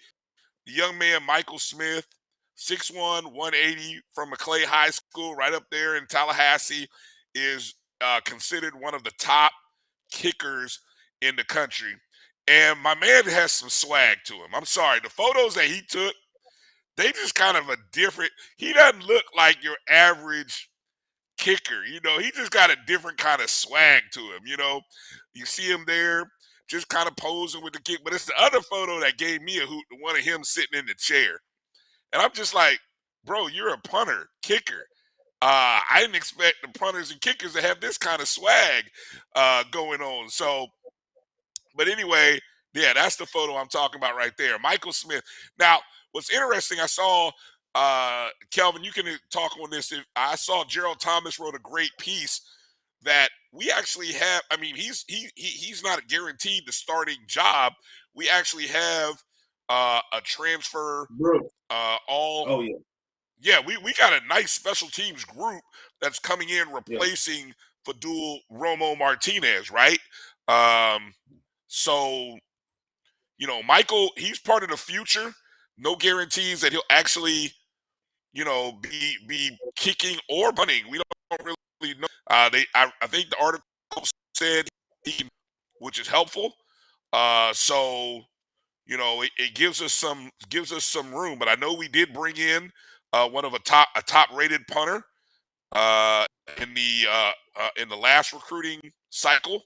the young man Michael Smith, 6'1", 180 from McClay High School, right up there in Tallahassee, is considered one of the top kickers in the country. And my man has some swag to him. I'm sorry, the photos that he took, they just kind of a different. He doesn't look like your average kicker. He just got a different kind of swag to him. You see him there just kind of posing with the kick, but it's the other photo that gave me a hoot, the one of him sitting in the chair. And I'm just like, bro, you're a punter, kicker. I didn't expect the punters and kickers to have this kind of swag going on. So, but anyway, yeah, that's the photo I'm talking about right there. Michael Smith. Now, what's interesting, I saw Kelvin, you can talk on this. I saw Gerald Thomas wrote a great piece that we actually have. I mean, he's not guaranteed the starting job. We actually have a transfer. Brooks. All. Oh yeah. Yeah, we got a nice special teams group that's coming in replacing Fadul Romo Martinez, right? So Michael, he's part of the future. No guarantees that he'll actually be kicking or punting. We don't really know. I think the article said he can, which is helpful. So it gives us some room. But I know we did bring in one of a top rated punter in the last recruiting cycle.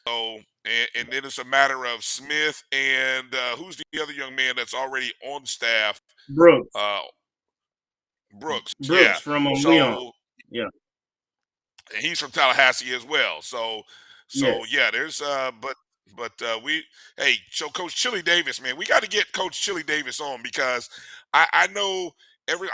So and then it's a matter of Smith and who's the other young man that's already on staff? Brooks. Brooks, yeah. Brooks from Leon. So Yeah. and he's from Tallahassee as well. So Yes. yeah, there's so Coach Chili Davis, man, we got to get Coach Chili Davis on because I know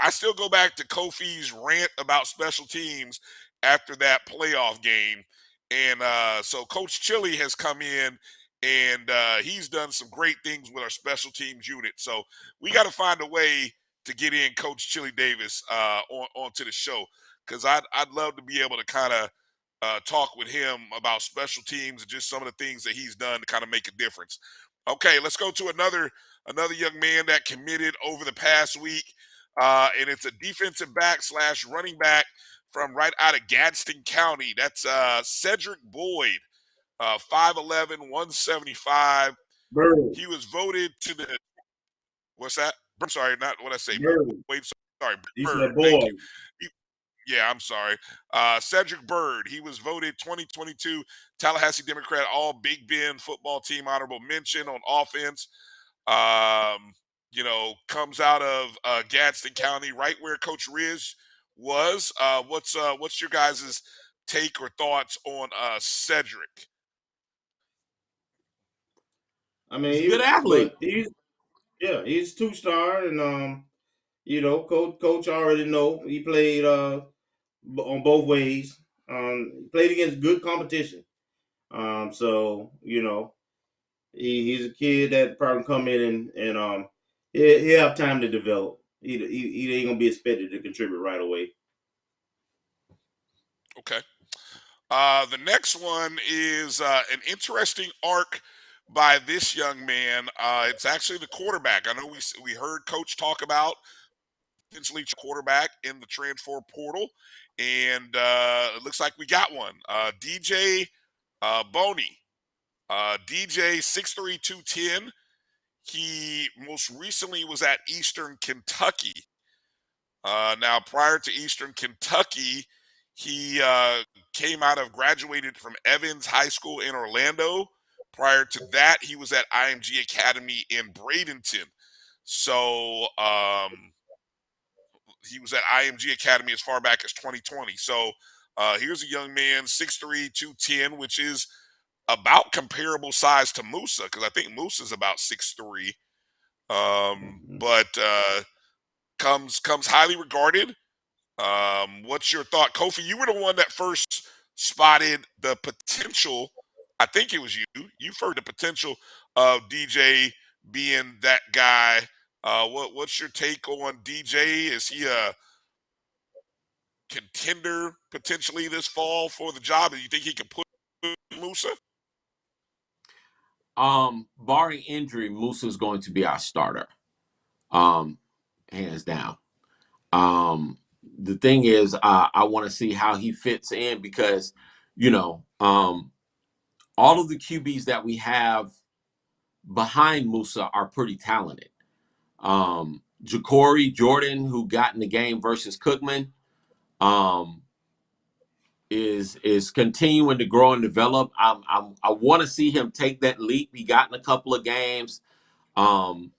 I still go back to Kofi's rant about special teams after that playoff game. And so Coach Chili has come in and he's done some great things with our special teams unit. So we got to find a way to get in Coach Chili Davis onto the show because I'd love to be able to kind of talk with him about special teams and just some of the things that he's done to kind of make a difference. Okay, let's go to another young man that committed over the past week, and it's a defensive back / running back from right out of Gadsden County. That's Cedric Boyd, 5'11", 175. Bird. He was voted to the what's that? I'm sorry, not what I say. Bird. Wait, sorry, You Bird. said Thank boy. you. Yeah, I'm sorry. Cedric Bird, he was voted 2022 Tallahassee Democrat All Big Bend Football Team honorable mention on offense. Comes out of Gadsden County, right where Coach Riz was. What's your guys' take or thoughts on Cedric? I mean, He's a good athlete. He's 2-star, and coach already know he played on both ways. Played against good competition. So he's a kid that probably come in and he'll have time to develop. he ain't gonna be expected to contribute right away. Okay. The next one is an interesting arc by this young man. It's actually the quarterback. I know we heard Coach talk about potentially quarterback in the transfer portal, and it looks like we got one. DJ Boney. DJ 6'3", 210. He most recently was at Eastern Kentucky. Now, prior to Eastern Kentucky, he graduated from Evans High School in Orlando. Prior to that, he was at IMG Academy in Bradenton. So he was at IMG Academy as far back as 2020. So here's a young man, 6'3", 210, which is about comparable size to Musa, because I think Musa's about 6'3". But comes highly regarded. What's your thought, Kofi? You were the one that first spotted the potential. I think it was you. You've heard the potential of DJ being that guy. What's your take on DJ? Is he a contender potentially this fall for the job? Do you think he can put Musa? Barring injury, Musa's going to be our starter. Hands down. The thing is, I want to see how he fits in because, all of the QBs that we have behind Musa are pretty talented. Ja'Cory Jordan, who got in the game versus Cookman, is continuing to grow and develop. I want to see him take that leap. He got in a couple of games, and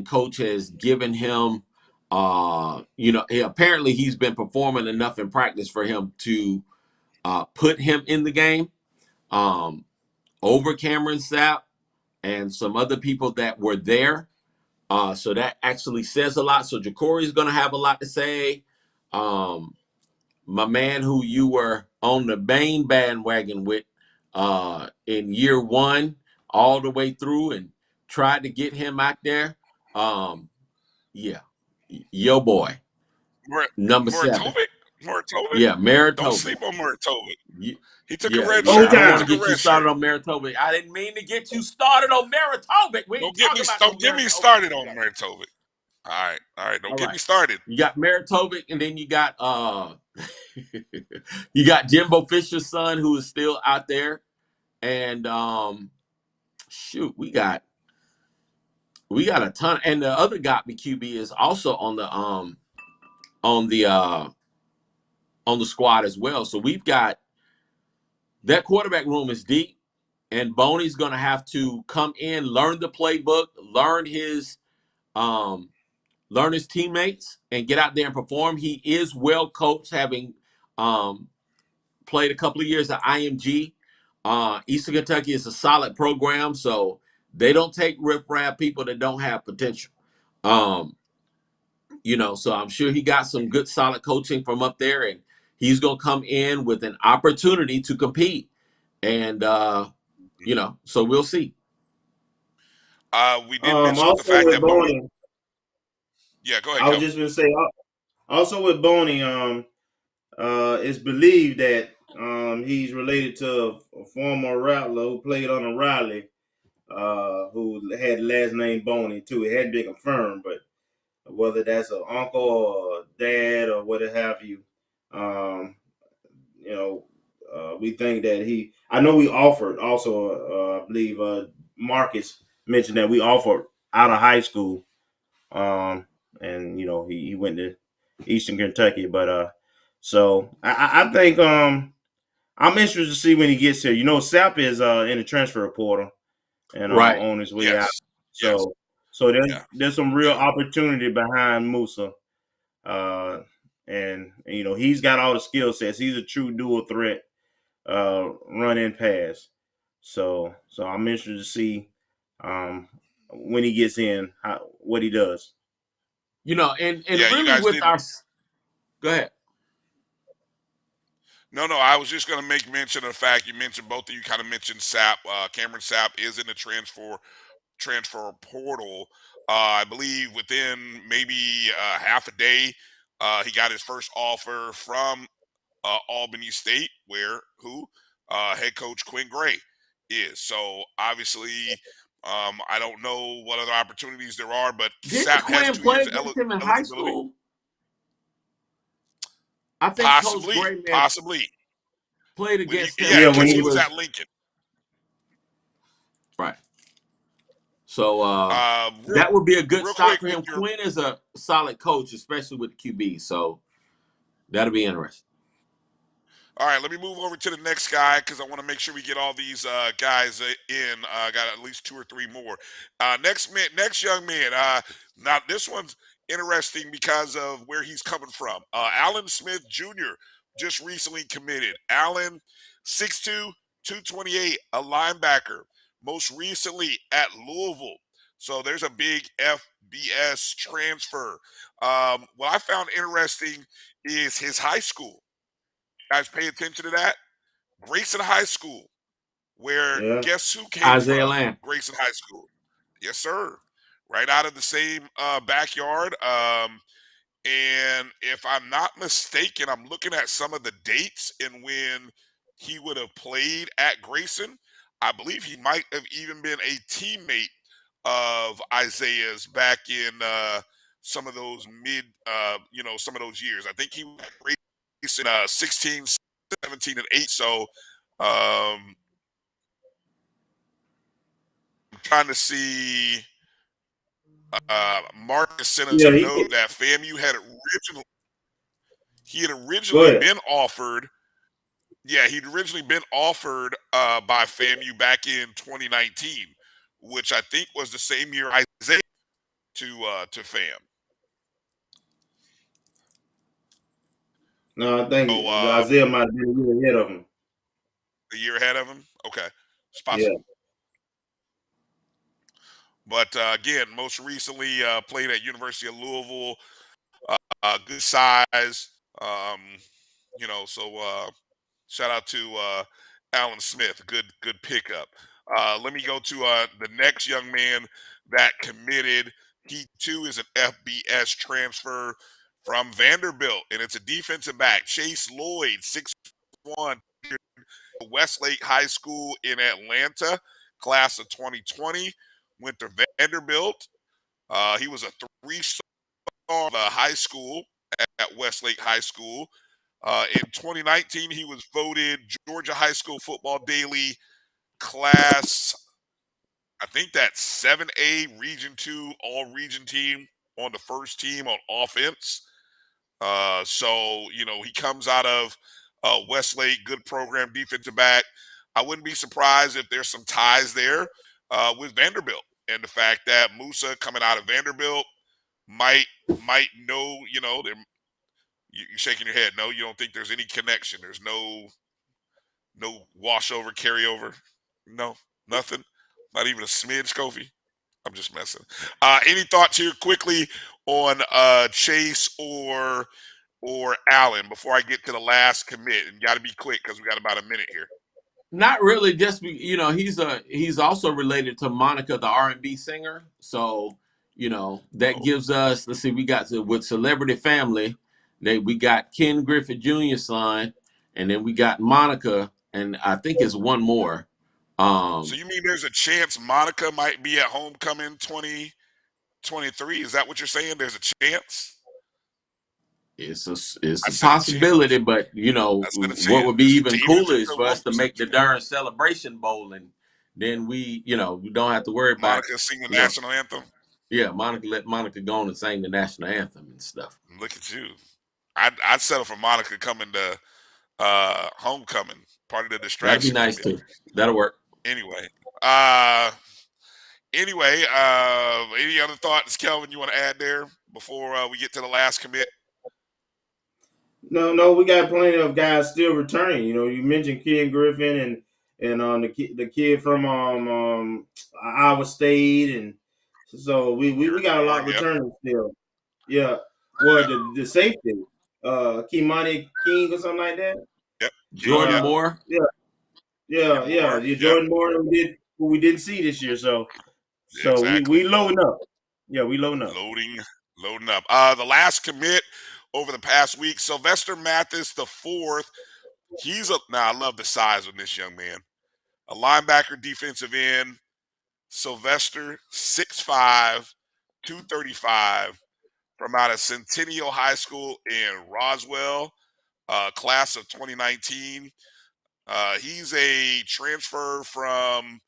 coach has given him, apparently he's been performing enough in practice for him to put him in the game over Cameron Sapp and some other people that were there. So that actually says a lot. So Ja'Cory is going to have a lot to say. My man who you were on the main bandwagon with in year one all the way through and tried to get him out there. Yo boy. Number 7. Maritovic? Yeah, Maritovic. Don't sleep on Maritovic. He took a Yeah, red yeah. shirt. I want to He took get a you red started shirt. on Maritovic. I didn't mean to get you started on Maritovic. We ain't talking about Don't get me started on Maritovic. All right. Don't get me started. You got Maritovic, and then you got you got Jimbo Fisher's son, who is still out there, and we got a ton. And the other QB is also on the squad as well. So we've got that quarterback room is deep, and Boney's going to have to come in, learn the playbook, learn his teammates, and get out there and perform. He is well coached, having played a couple of years at IMG. Eastern Kentucky is a solid program, so they don't take riffraff people that don't have potential. So I'm sure he got some good, solid coaching from up there, and he's going to come in with an opportunity to compete. And, so we'll see. We did mention the fact that Boney. Yeah, go ahead. I was just going to say, also with Boney, it's believed that he's related to a former Rattler who played on Riley, who had the last name Boney too. It hadn't been confirmed, but whether that's an uncle or a dad or what have you, we think that I know we offered also, I believe Marcus mentioned that we offered out of high school, and he went to Eastern Kentucky, but so I think I'm interested to see when he gets here. Sapp is in the transfer portal and on his way out. So there's some real opportunity behind Musa. And he's got all the skill sets. He's a true dual threat, run and pass. So I'm interested to see when he gets in what he does. And really with our. Go ahead. No, I was just going to make mention of the fact you mentioned, both of you kind of mentioned Sapp. Cameron Sapp is in the transfer transfer portal. I believe within maybe half a day, he got his first offer from Albany State, where head coach Quinn Gray is. So obviously, I don't know what other opportunities there are, but Didn't Sapp has Quinn 2 play years of against him in high eligibility. school? I think Coach Possibly, Gray may have possibly played when against him because when he he was was at Lincoln. right. So Real, that would be a good real stop quick for with him. your Quinn is a solid coach, especially with the QB. So that'll be interesting. All right, let me move over to the next guy because I want to make sure we get all these guys in. Got at least 2 or 3 more. Next young man. Now this one's interesting because of where he's coming from. Alan Smith Jr. just recently committed. Alan, 6'2", 228, a linebacker. Most recently at Louisville. So there's a big FBS transfer. What I found interesting is his high school. Guys, pay attention to that. Grayson High School, where Yeah. guess who came Isaiah from? Lamb. Grayson High School. Yes, sir. Right out of the same backyard. And if I'm not mistaken, I'm looking at some of the dates and when he would have played at Grayson. I believe he might have even been a teammate of Isaiah's back in some of those some of those years. I think he was at Grayson 16, 17, and 8. So I'm trying to see. Marcus sent us Yeah, a he note that FAMU had go originally ahead. been offered. Yeah, he'd originally been offered by FAMU back in 2019, which I think was the same year Isaiah to FAM. No, I think So Isaiah might have been a year ahead of him. a year ahead of him. Okay, it's Yeah. possible. But again, most recently played at University of Louisville. Good size. Um, so shout out to Alan Smith. Good pickup. Let me go to the next young man that committed. He too is an FBS transfer from Vanderbilt, and it's a defensive back. Chase Lloyd, 6'1", Westlake High School in Atlanta, class of 2020. Went to Vanderbilt. He was a 3-star of high school at Westlake High School. In 2019, he was voted Georgia High School Football Daily class, I think that's 7A Region 2 all-region team on the first team on offense. So he comes out of Westlake, good program, defensive back. I wouldn't be surprised if there's some ties there with Vanderbilt and the fact that Musa coming out of Vanderbilt might know, you're shaking your head. No, you don't think there's any connection. There's no washover, carryover. No, nothing. Not even a smidge, Kofi. I'm just messing. Any thoughts here quickly on Chase or Allen before I get to the last commit? And you got to be quick because we got about a minute here. Not really. Just he's also related to Monica, the R&B singer. So that gives us. Let's see, we got with Celebrity Family. We got Ken Griffith Jr.'s son, and then we got Monica, and I think it's one more. So you mean there's a chance Monica might be at homecoming 2023? Is that what you're saying? There's a chance. It's a possibility, but what would be even cooler is for us to make the darn Celebration Bowl, and then we don't have to worry about Monica sing the national anthem. Yeah, let Monica go on and sing the national anthem and stuff. Look at you. I'd settle for Monica coming to homecoming, part of the distraction. That'd be nice too. That'll work. Anyway, any other thoughts, Kelvin, you want to add there before we get to the last commit? No, we got plenty of guys still returning. You mentioned Ken Griffin and the kid from Iowa State, and so we got a lot returning still. Yeah. Well, the safety, Kimani King or something like that. Yep. Jordan Moore. Yeah. Jordan Moore who we didn't see this year. So So Exactly. we loading up. Yeah, we loading up. Loading up. The last commit over the past week, Sylvester Mathis the fourth. Now I love the size of this young man. A linebacker, defensive end. Sylvester, 6'5", 235, from out of Centennial High School in Roswell, class of 2019. He's a transfer from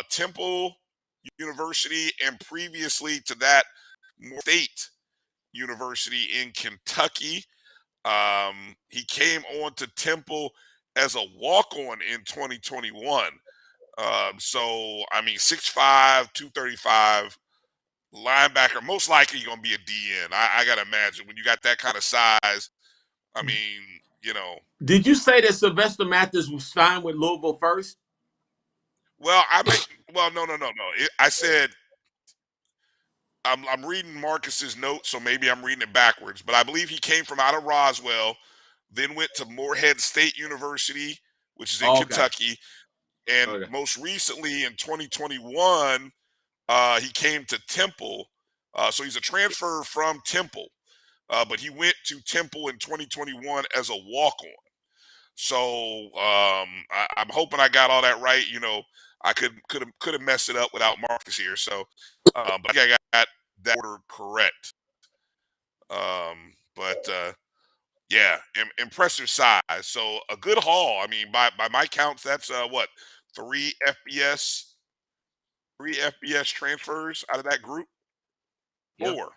Temple University, and previously to that, Moore State University in Kentucky. He came on to Temple as a walk-on in 2021. So, I mean, 6'5", 235, linebacker, most likely going to be a DN. I got to imagine when you got that kind of size, I mean, you know. Did you say that Sylvester Mathis was signed with Louisville first? Well, no. I said I'm reading Marcus's notes, so maybe I'm reading it backwards. But I believe he came from out of Roswell, then went to Morehead State University, which is in Kentucky, and most recently in 2021, he came to Temple. So he's a transfer from Temple, but he went to Temple in 2021 as a walk-on. So I'm hoping I got all that right. You know, I could have messed it up without Marcus here. So, but I think I got that order correct. Yeah, impressive size. So a good haul. I mean, by my counts, that's what, three FBS transfers out of that group. Four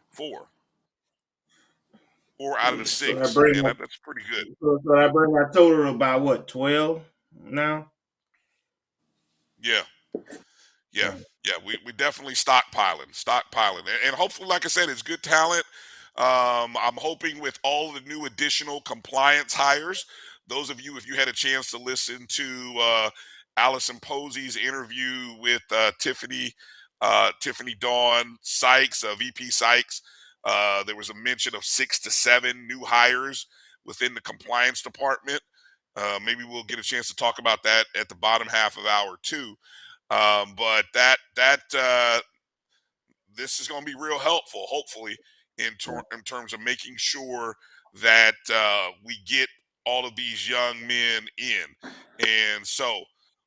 out of the So six. Man, that's pretty good. So I bring our total about what, 12 now? Yeah. We definitely stockpiling, and hopefully, like I said, it's good talent. I'm hoping with all the new additional compliance hires, those of you, if you had a chance to listen to Allison Posey's interview with Tiffany Dawn Sykes, VP Sykes, there was a mention of 6 to 7 new hires within the compliance department. Maybe we'll get a chance to talk about that at the bottom half of hour 2. But this is going to be real helpful, hopefully, in terms of making sure that we get all of these young men in. And so,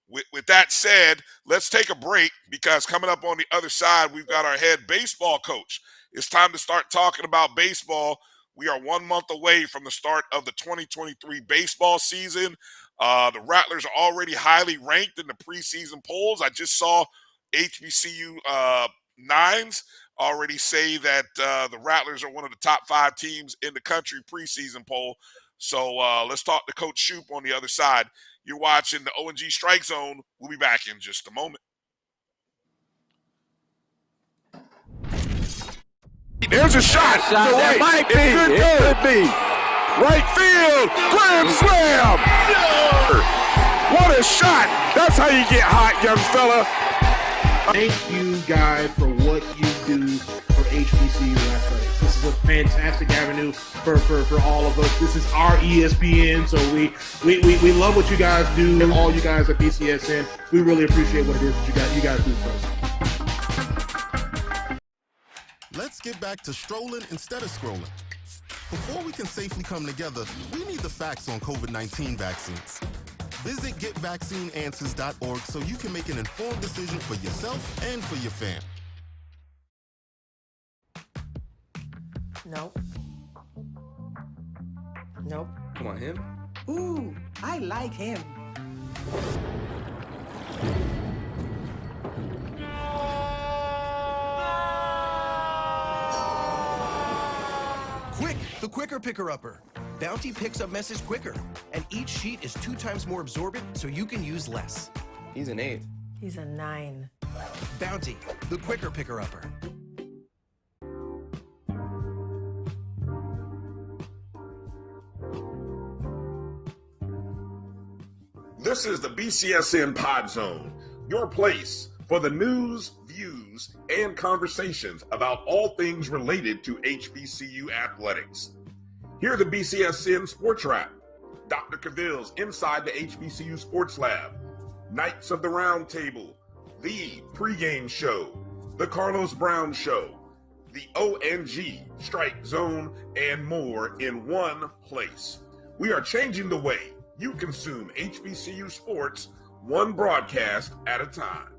with that said, let's take a break, because coming up on the other side, we've got our head baseball coach. It's time to start talking about baseball. We are 1 month away from the start of the 2023 baseball season. The Rattlers are already highly ranked in the preseason polls. I just saw HBCU Nines already say that the Rattlers are one of the top 5 teams in the country preseason poll. So let's talk to Coach Shouppe on the other side. You're watching the O&G Strike Zone. We'll be back in just a moment. There's a shot. That might be. It could be. Right field. Grand slam. What a shot. That's how you get hot, young fella. Thank you, guys, for what you do for HBCU athletics. This is a fantastic avenue for all of us. This is our ESPN, so we love what you guys do, all you guys at BCSN. We really appreciate what it is that you guys do for us. Let's get back to strolling instead of scrolling. Before we can safely come together, we need the facts on COVID-19 vaccines. Visit getvaccineanswers.org so you can make an informed decision for yourself and for your fam. Nope. Come on, him? Ooh, I like him. Quick, the quicker picker-upper. Bounty picks up messes quicker, and each sheet is 2 times more absorbent, so you can use less. He's an 8. He's a 9. Bounty, the quicker picker-upper. This is the BCSN Pod Zone, your place for the news, views, and conversations about all things related to HBCU athletics. Here are the BCSN Sports Wrap, Dr. Cavill's Inside the HBCU Sports Lab, Knights of the Round Table, the pregame show, The Carlos Brown Show, the ONG, Strike Zone, and more in one place. We are changing the way you consume HBCU sports, one broadcast at a time.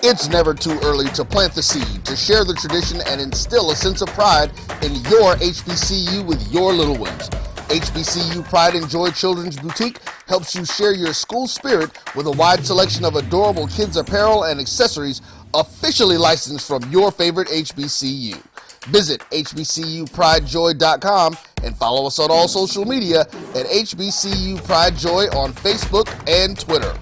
It's never too early to plant the seed, to share the tradition, and instill a sense of pride in your HBCU with your little ones. HBCU Pride and Joy Children's Boutique helps you share your school spirit with a wide selection of adorable kids' apparel and accessories officially licensed from your favorite HBCU. Visit hbcupridejoy.com and follow us on all social media at HBCU Pride Joy on Facebook and Twitter.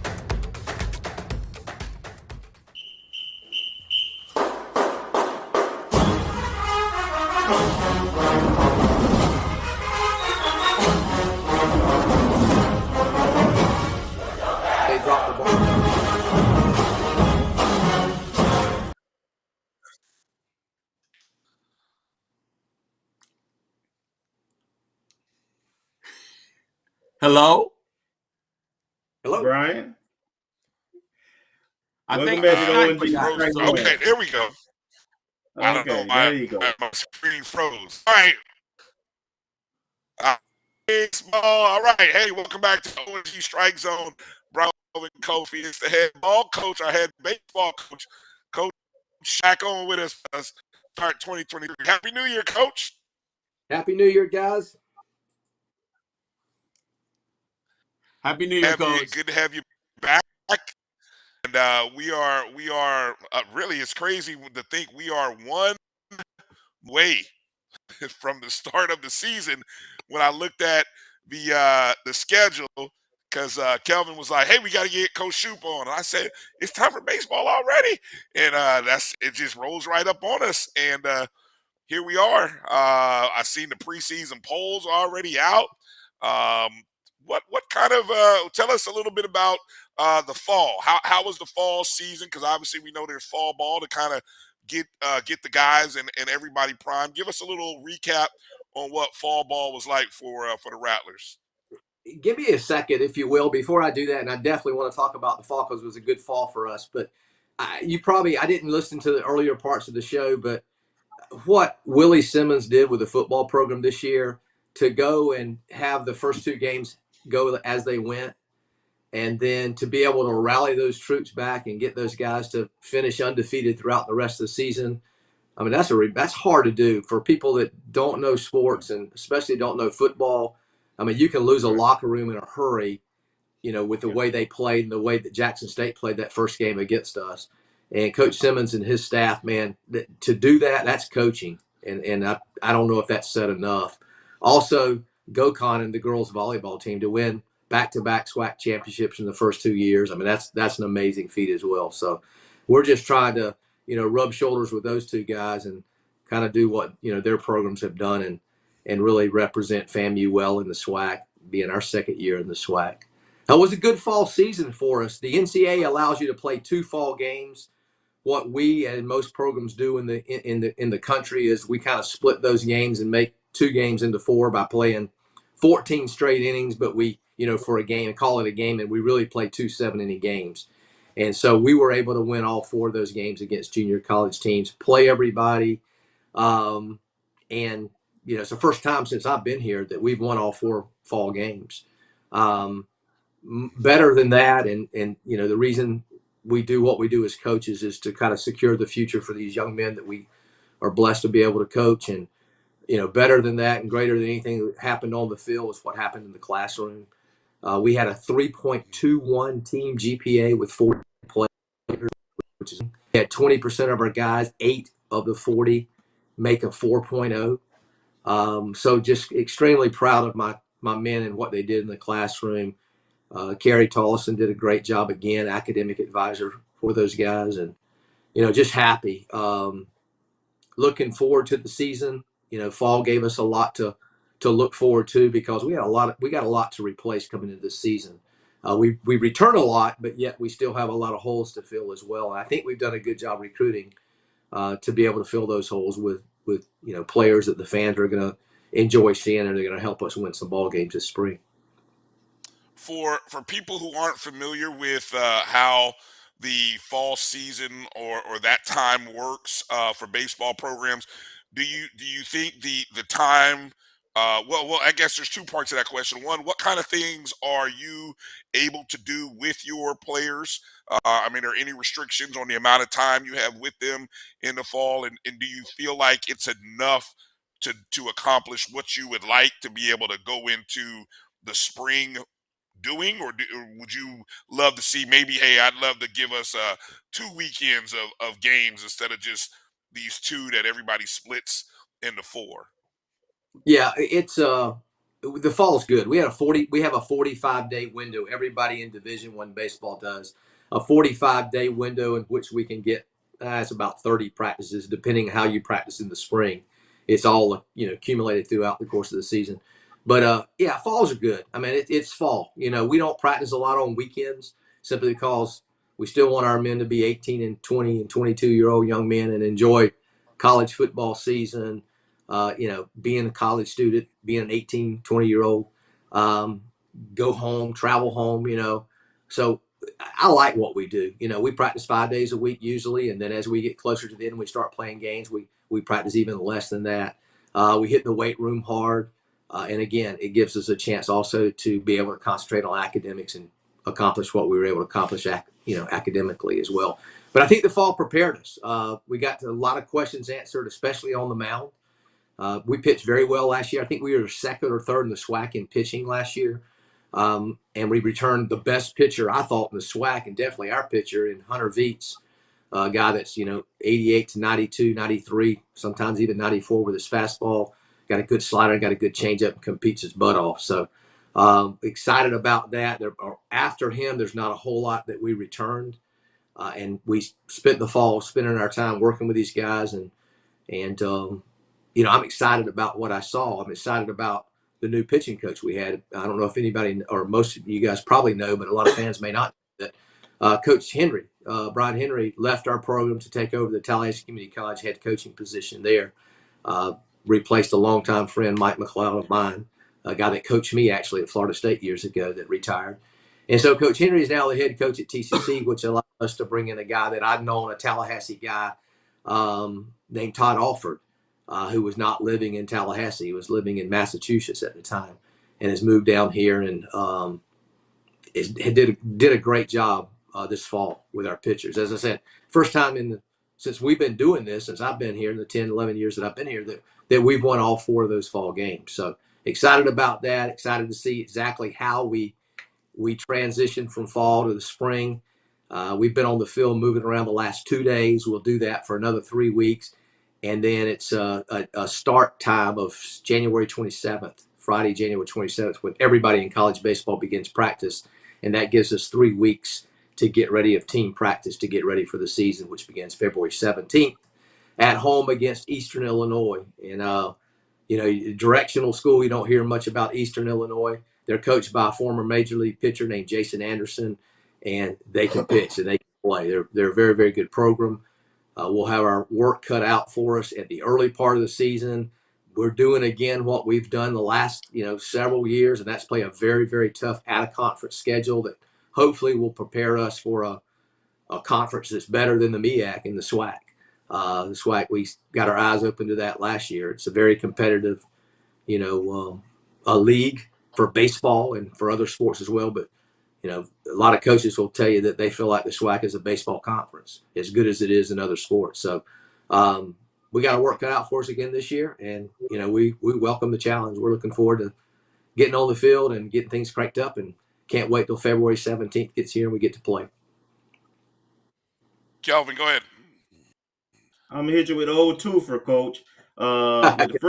Hello? Hello, Brian. Welcome back to the ONG Strike Zone. Okay, there we go. I don't know why there you go. my screen froze. All right. Baseball. All right. Hey, welcome back to the ONG Strike Zone. Brown and Kofi is the head ball coach, our head baseball coach. Coach Shaq on with us. Start 2023. Happy New Year, Coach. Happy New Year, guys. Happy New Year, Coach. Good to have you back. And we are really, it's crazy to think we are one way from the start of the season. When I looked at the schedule, because Kelvin was like, "Hey, we got to get Coach Shoop on," and I said, "It's time for baseball already," and it just rolls right up on us. And here we are. I've seen the preseason polls already out. What kind of tell us a little bit about the fall? How was the fall season? Because obviously we know there's fall ball to kind of get the guys and everybody primed. Give us a little recap on what fall ball was like for the Rattlers. Give me a second, if you will, before I do that, and I definitely want to talk about the fall because it was a good fall for us. But I didn't listen to the earlier parts of the show, but what Willie Simmons did with the football program this year to go and have the first two games go as they went, and then to be able to rally those troops back and get those guys to finish undefeated throughout the rest of the season. I mean, that's hard to do for people that don't know sports and especially don't know football. I mean, you can lose a locker room in a hurry, with the way they played and the way that Jackson State played that first game against us. And Coach Simmons and his staff, man, to do that, that's coaching. And I don't know if that's said enough. Also, GoCon and the girls volleyball team to win back-to-back SWAC championships in the first 2 years. I mean, that's an amazing feat as well. So we're just trying to, rub shoulders with those two guys and kind of do what, their programs have done and really represent FAMU well in the SWAC, being our second year in the SWAC. It was a good fall season for us. The NCAA allows you to play 2 fall games. What we and most programs do in the country is we kind of split those games and make 2 games into 4 by playing 14 straight innings, but we, for a game, call it a game, and we really play 2 7-inning games. And so we were able to win all 4 of those games against junior college teams, play everybody. And, it's the first time since I've been here that we've won all 4 fall games. Better than that, and the reason we do what we do as coaches is to kind of secure the future for these young men that we are blessed to be able to coach. And, better than that and greater than anything that happened on the field was what happened in the classroom. We had a 3.21 team GPA with 40 players, which is we had 20% of our guys, 8 of the 40 make a 4.0. So just extremely proud of my men and what they did in the classroom. Carrie Tollison did a great job again, academic advisor for those guys, and just happy. Looking forward to the season. Fall gave us a lot to look forward to because we got a lot to replace coming into this season. We return a lot, but yet we still have a lot of holes to fill as well. And I think we've done a good job recruiting to be able to fill those holes with players that the fans are going to enjoy seeing, and they're going to help us win some ball games this spring. for people who aren't familiar with how the fall season or that time works for baseball programs, do you think the time well, I guess there's two parts to that question. One, what kind of things are you able to do with your players? I mean, are any restrictions on the amount of time you have with them in the fall, and do you feel like it's enough to accomplish what you would like to be able to go into the spring doing, or would you love to see maybe, hey, I'd love to give us 2 weekends of games instead of just these two that everybody splits into 4? Yeah, it's the fall's good. We have a 45-day window. Everybody in Division One baseball does a 45-day window in which we can get it's about 30 practices, depending on how you practice in the spring. It's all accumulated throughout the course of the season. But yeah, falls are good. I mean, it's fall. We don't practice a lot on weekends simply because we still want our men to be 18 and 20 and 22-year-old young men and enjoy college football season. Being a college student, being an 18, 20-year-old, go home, travel home, So I like what we do. We practice 5 days a week usually, and then as we get closer to the end, we start playing games. We practice even less than that. We hit the weight room hard. And again, it gives us a chance also to be able to concentrate on academics and accomplish what we were able to accomplish, academically as well. But I think the fall prepared us. We got a lot of questions answered, especially on the mound. We pitched very well last year. I think we were second or third in the SWAC in pitching last year. And we returned the best pitcher, I thought, in the SWAC, and definitely our pitcher in Hunter Veets, a guy that's, 88 to 92, 93, sometimes even 94 with his fastball. Got a good slider, got a good changeup, and competes his butt off. So excited about that. After him, there's not a whole lot that we returned. And we spent the fall spending our time working with these guys. And I'm excited about what I saw. I'm excited about the new pitching coach we had. I don't know if anybody or most of you guys probably know, but a lot of fans may not know that Coach Henry, Brian Henry, left our program to take over the Tallahassee Community College head coaching position there. Replaced a longtime friend, Mike McLeod of mine, a guy that coached me actually at Florida State years ago that retired. And so Coach Henry is now the head coach at TCC, which allowed us to bring in a guy that I've known, a Tallahassee guy named Todd Alford, who was not living in Tallahassee. He was living in Massachusetts at the time and has moved down here and did a great job this fall with our pitchers. As I said, first time since we've been doing this, since I've been here in the 10, 11 years that I've been here, that we've won all 4 of those fall games. So excited about that, excited to see exactly how we transition from fall to the spring. We've been on the field moving around the last 2 days. We'll do that for another 3 weeks. And then it's a start time of January 27th, Friday, January 27th, when everybody in college baseball begins practice. And that gives us 3 weeks to get ready of team practice to get ready for the season, which begins February 17th at home against Eastern Illinois. And, directional school, you don't hear much about Eastern Illinois. They're coached by a former major league pitcher named Jason Anderson, and they can pitch and they can play. They're a very, very good program. We'll have our work cut out for us at the early part of the season. We're doing again what we've done the last several years, and that's play a very, very tough out-of-conference schedule that hopefully will prepare us for a conference that's better than the MEAC and the SWAC. The SWAC, we got our eyes open to that last year. It's a very competitive, a league for baseball and for other sports as well. But a lot of coaches will tell you that they feel like the SWAC is a baseball conference, as good as it is in other sports. So we got to work cut out for us again this year, and we welcome the challenge. We're looking forward to getting on the field and getting things cranked up, and can't wait till February 17th gets here and we get to play. Kelvin, go ahead. I'm gonna hit you with old twofer, Coach. With the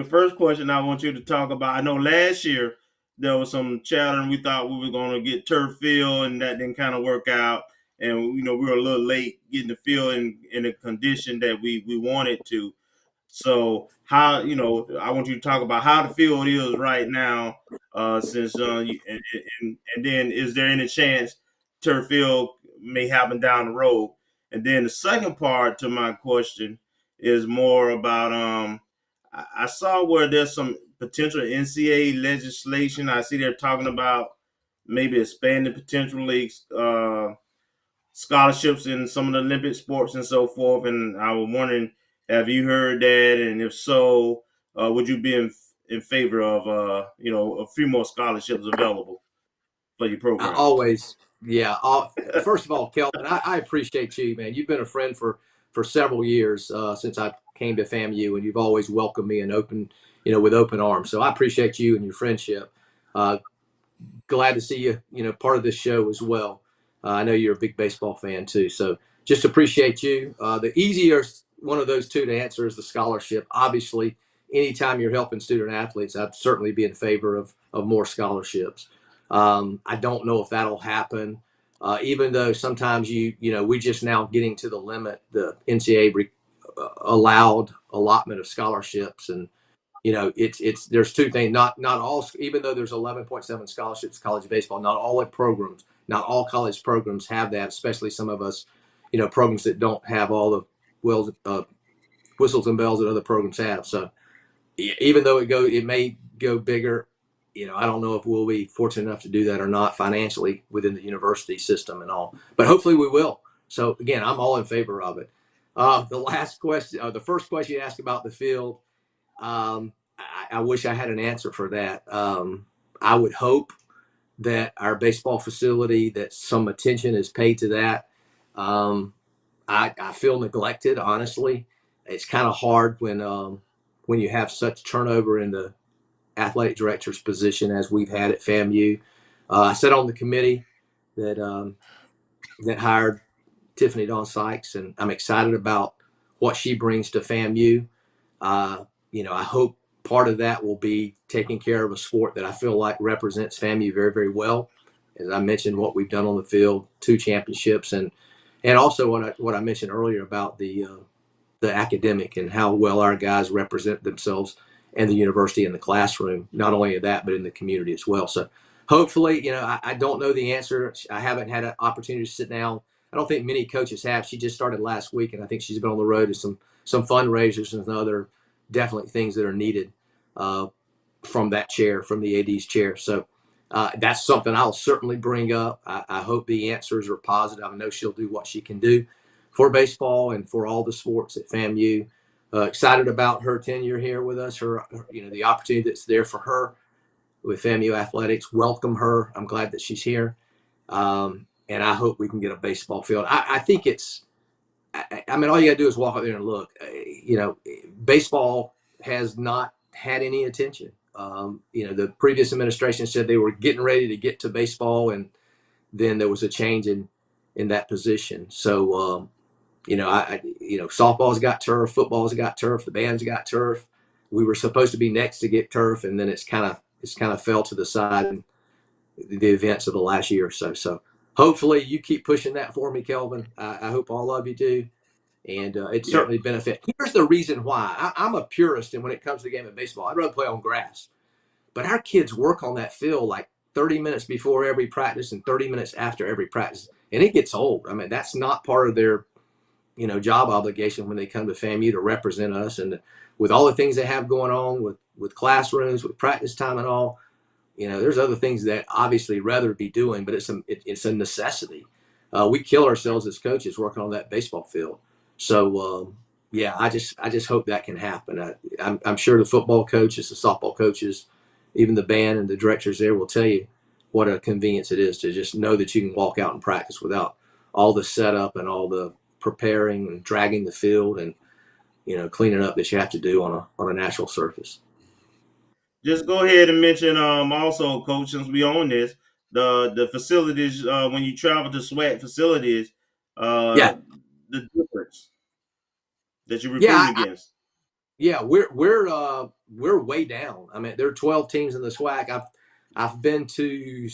first question, I want you to talk about. I know last year there was some chatter, and we thought we were going to get turf field, and that didn't kind of work out. And we were a little late getting the field in the condition that we wanted to. So how I want you to talk about how the field is right now, since and then is there any chance turf field may happen down the road? And then the second part to my question is more about I saw where there's some potential NCAA legislation. I see they're talking about maybe expanding potentially scholarships in some of the Olympic sports and so forth. And I was wondering, have you heard that? And if so, would you be in favor of a few more scholarships available for your program? Always, yeah. First of all, Kelvin, I appreciate you, man. You've been a friend for several years since I came to FAMU, and you've always welcomed me and with open arms. So I appreciate you and your friendship. Glad to see you, part of this show as well. I know you're a big baseball fan too, so just appreciate you. The easier one of those two to answer is the scholarship. Obviously, anytime you're helping student athletes, I'd certainly be in favor of more scholarships. I don't know if that'll happen, even though sometimes we just now getting to the limit. The NCAA allowed allotment of scholarships, and it's there's two things. Not all, even though there's 11.7 scholarships college baseball, not all college programs have that. Especially some of us, programs that don't have all the whistles and bells that other programs have. So even though it may go bigger, I don't know if we'll be fortunate enough to do that or not financially within the university system and all. But hopefully we will. So again, I'm all in favor of it. The last question, the first question you asked about the field. I wish I had an answer for that. I would hope that our baseball facility, that some attention is paid to that. I feel neglected, honestly. It's kind of hard when you have such turnover in the athletic director's position as we've had at FAMU. I sat on the committee that hired Tiffany Dawn Sykes, and I'm excited about what she brings to FAMU. I hope part of that will be taking care of a sport that I feel like represents FAMU very, very well. As I mentioned, what we've done on the field, 2 championships, and also what I mentioned earlier about the academic and how well our guys represent themselves and the university in the classroom. Not only of that, but in the community as well. So hopefully, I don't know the answer. I haven't had an opportunity to sit down. I don't think many coaches have. She just started last week, and I think she's been on the road to some fundraisers and other definitely things that are needed from that chair, from the AD's chair. So that's something I'll certainly bring up. I hope the answers are positive. I know she'll do what she can do for baseball and for all the sports at FAMU. Excited about her tenure here with us, the opportunity that's there for her with FAMU athletics. Welcome her. I'm glad that she's here. And I hope we can get a baseball field. I think all you got to do is walk out there and look. Baseball has not had any attention. The previous administration said they were getting ready to get to baseball, and then there was a change in that position. So, softball's got turf, football's got turf, the band's got turf. We were supposed to be next to get turf, and then it's kind of fell to the side in the events of the last year or so. So hopefully you keep pushing that for me, Kelvin. I hope all of you do. And it certainly benefit. Here's the reason why. I'm a purist, and when it comes to the game of baseball, I'd rather play on grass. But our kids work on that field like 30 minutes before every practice and 30 minutes after every practice. And it gets old. That's not part of their, job obligation when they come to FAMU to represent us. And with all the things they have going on with classrooms, with practice time and all, there's other things that obviously rather be doing, but it's a necessity. We kill ourselves as coaches working on that baseball field. So, I just hope that can happen. I'm sure the football coaches, the softball coaches, even the band and the directors there will tell you what a convenience it is to just know that you can walk out and practice without all the setup and all the preparing and dragging the field and, cleaning up that you have to do on a natural surface. Just go ahead and mention also, Coach, since we own this, the facilities when you travel to SWAC facilities, the difference that you're recruiting against. We're way down. There are 12 teams in the SWAC. I've been to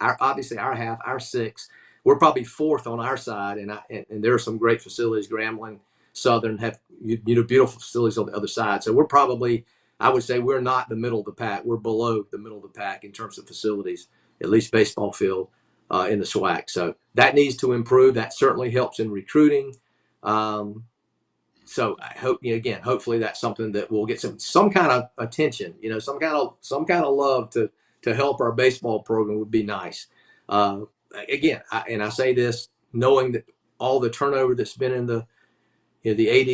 our 6. We're probably 4th on our side, and there are some great facilities. Grambling, Southern have beautiful facilities on the other side. So we're probably, I would say, we're not the middle of the pack. We're below the middle of the pack in terms of facilities, at least baseball field in the SWAC. So that needs to improve. That certainly helps in recruiting. So I hope, again, hopefully that's something that will get some kind of attention, some kind of love to help our baseball program would be nice. Again, I say this knowing that all the turnover that's been in the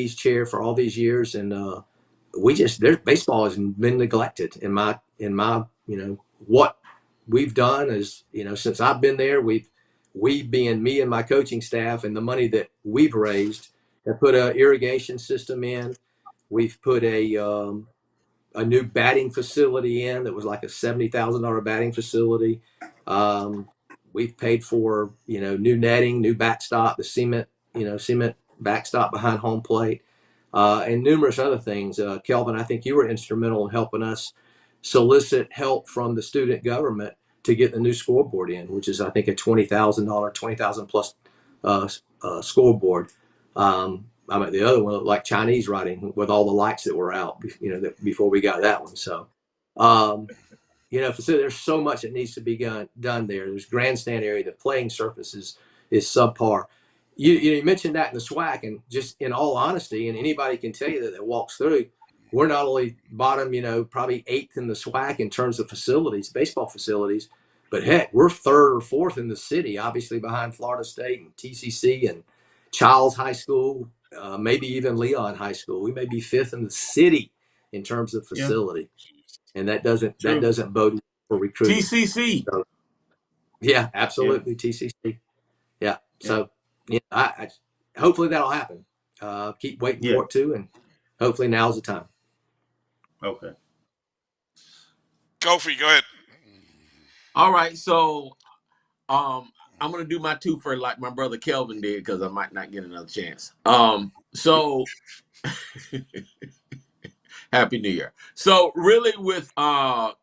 AD's chair for all these years, and baseball has been neglected in my what we've done is, since I've been there, we being me and my coaching staff and the money that we've raised have put an irrigation system in. We've put a new batting facility in that was like a $70,000 batting facility. We've paid for, new netting, new backstop, the cement backstop behind home plate, and numerous other things. Kelvin, I think you were instrumental in helping us solicit help from the student government to get the new scoreboard in, which is, I think, a $20,000 plus scoreboard. I mean, the other one looked like Chinese writing with all the lights that were out, before we got that one. So, there's so much that needs to be done there. There's grandstand area, the playing surface is subpar. You mentioned that in the SWAC, and just in all honesty, and anybody can tell you that walks through, we're not only bottom, probably 8th in the SWAC in terms of facilities, baseball facilities, but heck, we're 3rd or 4th in the city, obviously behind Florida State and TCC and Childs High School, maybe even Leon High School. We may be 5th in the city in terms of facility, and that doesn't bode well for recruiting. TCC. So, yeah, absolutely, TCC. Yeah. So, I hopefully that'll happen. Keep waiting for it too, and hopefully now's the time. Okay. Kofi, go ahead. All right, so I'm gonna do my twofer like my brother Kelvin did because I might not get another chance. So Happy New Year. So really, with that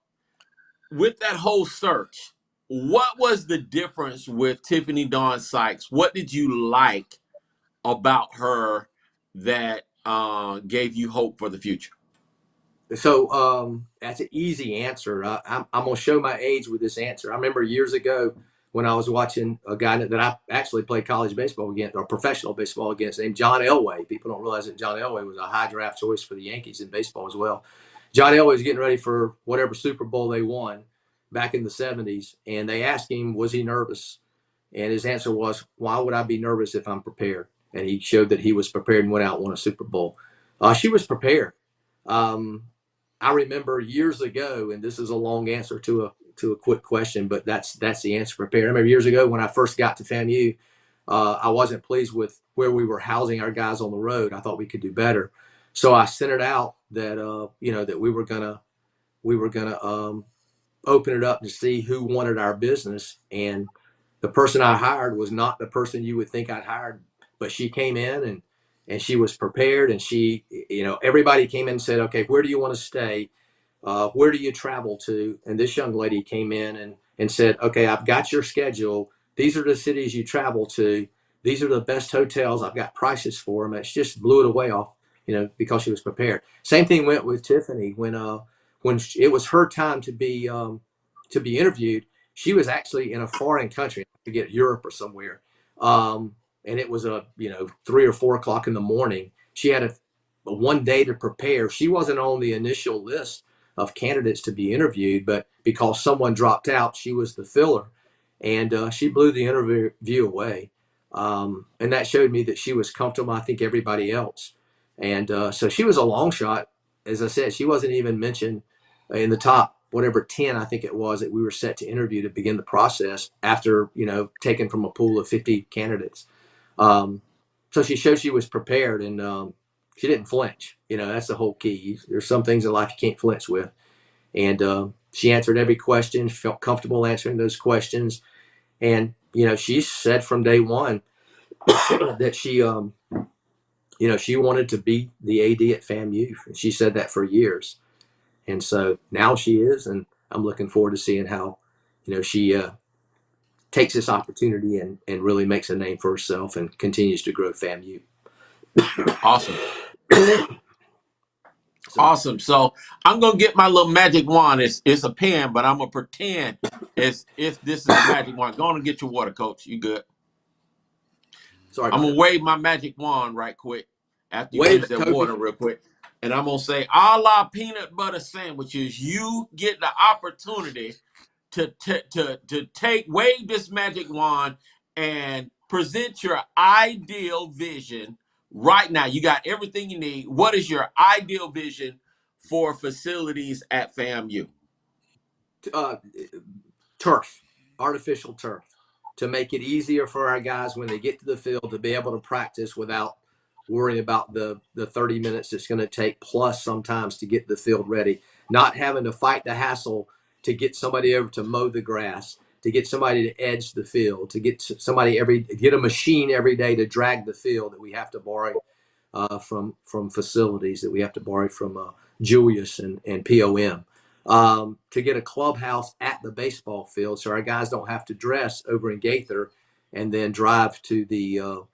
whole search, what was the difference with Tiffany Dawn Sykes? What did you like about her that gave you hope for the future? So that's an easy answer. I'm going to show my age with this answer. I remember years ago when I was watching a guy that I actually played college baseball against, or professional baseball against, named Jan.11. People don't realize that Jan.11 was a high draft choice for the Yankees in baseball as well. Jan.11 was getting ready for whatever Super Bowl they won back in the 70s, and they asked him, was he nervous? And his answer was, why would I be nervous if I'm prepared? And he showed that he was prepared and went out and won a Super Bowl. She was prepared. I remember years ago, and this is a long answer to a quick question, but that's the answer. Prepared. I remember years ago when I first got to FAMU, I wasn't pleased with where we were housing our guys on the road. I thought we could do better, so I sent it out that that we were gonna open it up to see who wanted our business, and the person I hired was not the person you would think I'd hired, but she came in and she was prepared, and she, everybody came in and said, okay, where do you want to stay? Where do you travel to? And this young lady came in and said, okay, I've got your schedule. These are the cities you travel to. These are the best hotels. I've got prices for them. It's just blew it away off, because she was prepared. Same thing went with Tiffany when it was her time to be interviewed. She was actually in a foreign country, I forget, Europe or somewhere. And it was 3 or 4 o'clock in the morning. She had a one day to prepare. She wasn't on the initial list of candidates to be interviewed, but because someone dropped out, she was the filler, and she blew the interview away. And that showed me that she was comfortable. I think everybody else, and so she was a long shot. As I said, she wasn't even mentioned in the top 10, I think it was, that we were set to interview to begin the process after taken from a pool of 50 candidates. So she showed she was prepared, and she didn't flinch. That's the whole key. There's some things in life you can't flinch with. And she answered every question, felt comfortable answering those questions. And, she said from day one that she wanted to be the AD at FAMU. She said that for years. And so now she is, and I'm looking forward to seeing how, she takes this opportunity and really makes a name for herself and continues to grow FAMU. Awesome. Awesome. So I'm going to get my little magic wand. It's a pen, but I'm going to pretend as if this is a magic wand. Go on and get your water, Coach. You good? Sorry. I'm going to wave my magic wand right quick after you finish that water real quick. And I'm going to say, a la peanut butter sandwiches, you get the opportunity to wave this magic wand and present your ideal vision right now. You got everything you need. What is your ideal vision for facilities at FAMU? Turf, artificial turf, to make it easier for our guys when they get to the field to be able to practice without worrying about the 30 minutes it's going to take, plus sometimes to get the field ready, not having to fight the hassle to get somebody over to mow the grass, to get somebody to edge the field, to get get a machine every day to drag the field that we have to borrow from facilities, that we have to borrow from Julius and POM. To get a clubhouse at the baseball field so our guys don't have to dress over in Gaither and then drive to the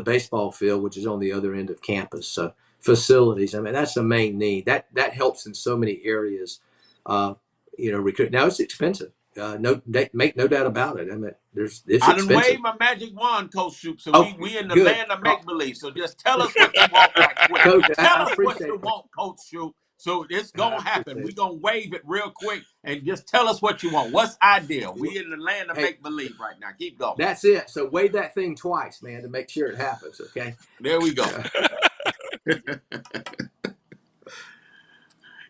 baseball field, which is on the other end of campus. So facilities, I mean, that's the main need. That helps in so many areas. Recruit. Now it's expensive. Make no doubt about it. I mean, it's I expensive. done waved my magic wand, Coach Shoop. So we in the good. land of make believe. So just tell us what you want right quick. Coach, Tell us what you want, Coach Shoop. So it's gonna happen. We're gonna wave it real quick and just tell us what you want. What's ideal? We in the land of make believe right now. Keep going. That's it. So wave that thing twice, man, to make sure it happens. Okay. There we go.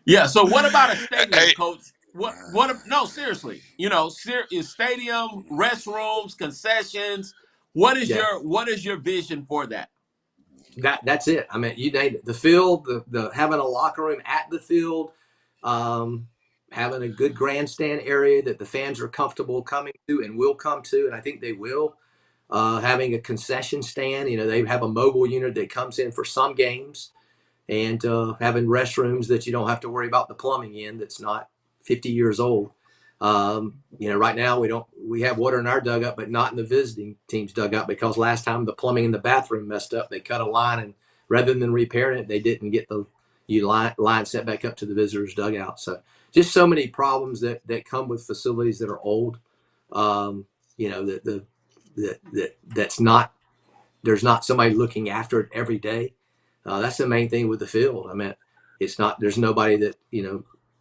Yeah. So what about a stadium, Coach? No, seriously. Is stadium, restrooms, concessions. What is your vision for that? That's it. I mean, you named it. The field, the having a locker room at the field, having a good grandstand area that the fans are comfortable coming to and will come to, and I think they will. Having a concession stand, they have a mobile unit that comes in for some games, and having restrooms that you don't have to worry about the plumbing in that's not 50 years old. Right now we have water in our dugout, but not in the visiting team's dugout, because last time the plumbing in the bathroom messed up. They cut a line, and rather than repairing it, they didn't get the line set back up to the visitors' dugout. So just so many problems that come with facilities that are old. That's not, there's not somebody looking after it every day. That's the main thing with the field. I mean, there's nobody that,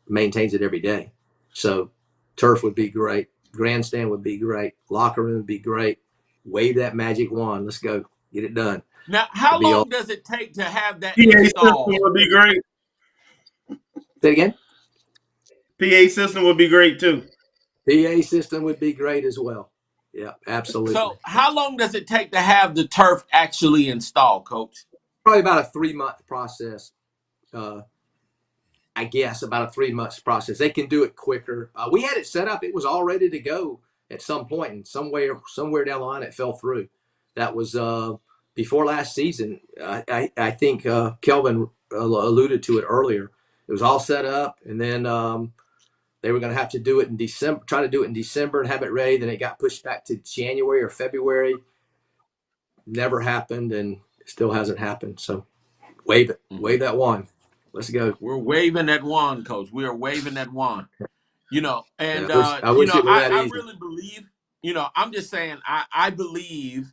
maintains it every day. So turf would be great. Grandstand would be great. Locker room would be great. Wave that magic wand. Let's go. Get it done. Now, how long does it take to have that PA installed? system would be great. Say it again? PA system would be great too. PA system would be great as well. Yeah, absolutely. So how long does it take to have the turf actually installed, Coach? Probably about a 3-month process. I guess about a 3-month process. They can do it quicker. We had it set up. It was all ready to go at some point, and somewhere down the line it fell through. That was before last season. I think Kelvin alluded to it earlier. It was all set up, and then they were going to have to do it in December, try to do it in December and have it ready. Then it got pushed back to January or February. Never happened, and it still hasn't happened. So wave it. Wave that wand. Let's go. We're waving that wand, Coach. We are waving that wand. And I really believe, I'm just saying, I believe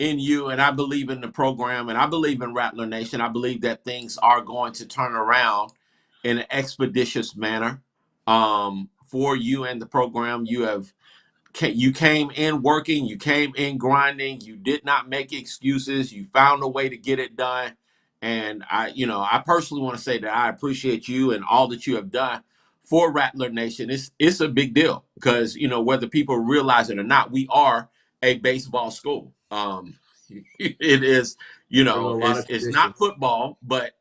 in you, and I believe in the program, and I believe in Rattler Nation. I believe that things are going to turn around in an expeditious manner for you and the program. You came in working, you came in grinding, you did not make excuses, you found a way to get it done. And I personally want to say that I appreciate you and all that you have done for Rattler Nation. It's a big deal because, whether people realize it or not, we are a baseball school. It is, it's not football, but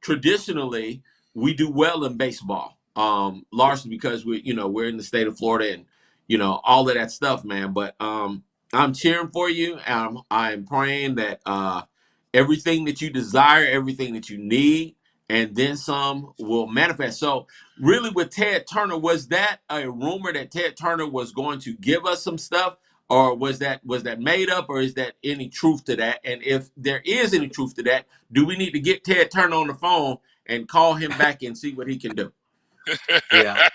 traditionally we do well in baseball, largely because we're in the state of Florida and, all of that stuff, man. But I'm cheering for you. I'm praying that everything that you desire, everything that you need, and then some will manifest. So really with Ted Turner, was that a rumor that Ted Turner was going to give us some stuff? Or was that made up, or is that any truth to that? And if there is any truth to that, do we need to get Ted Turner on the phone and call him back and see what he can do? Yeah,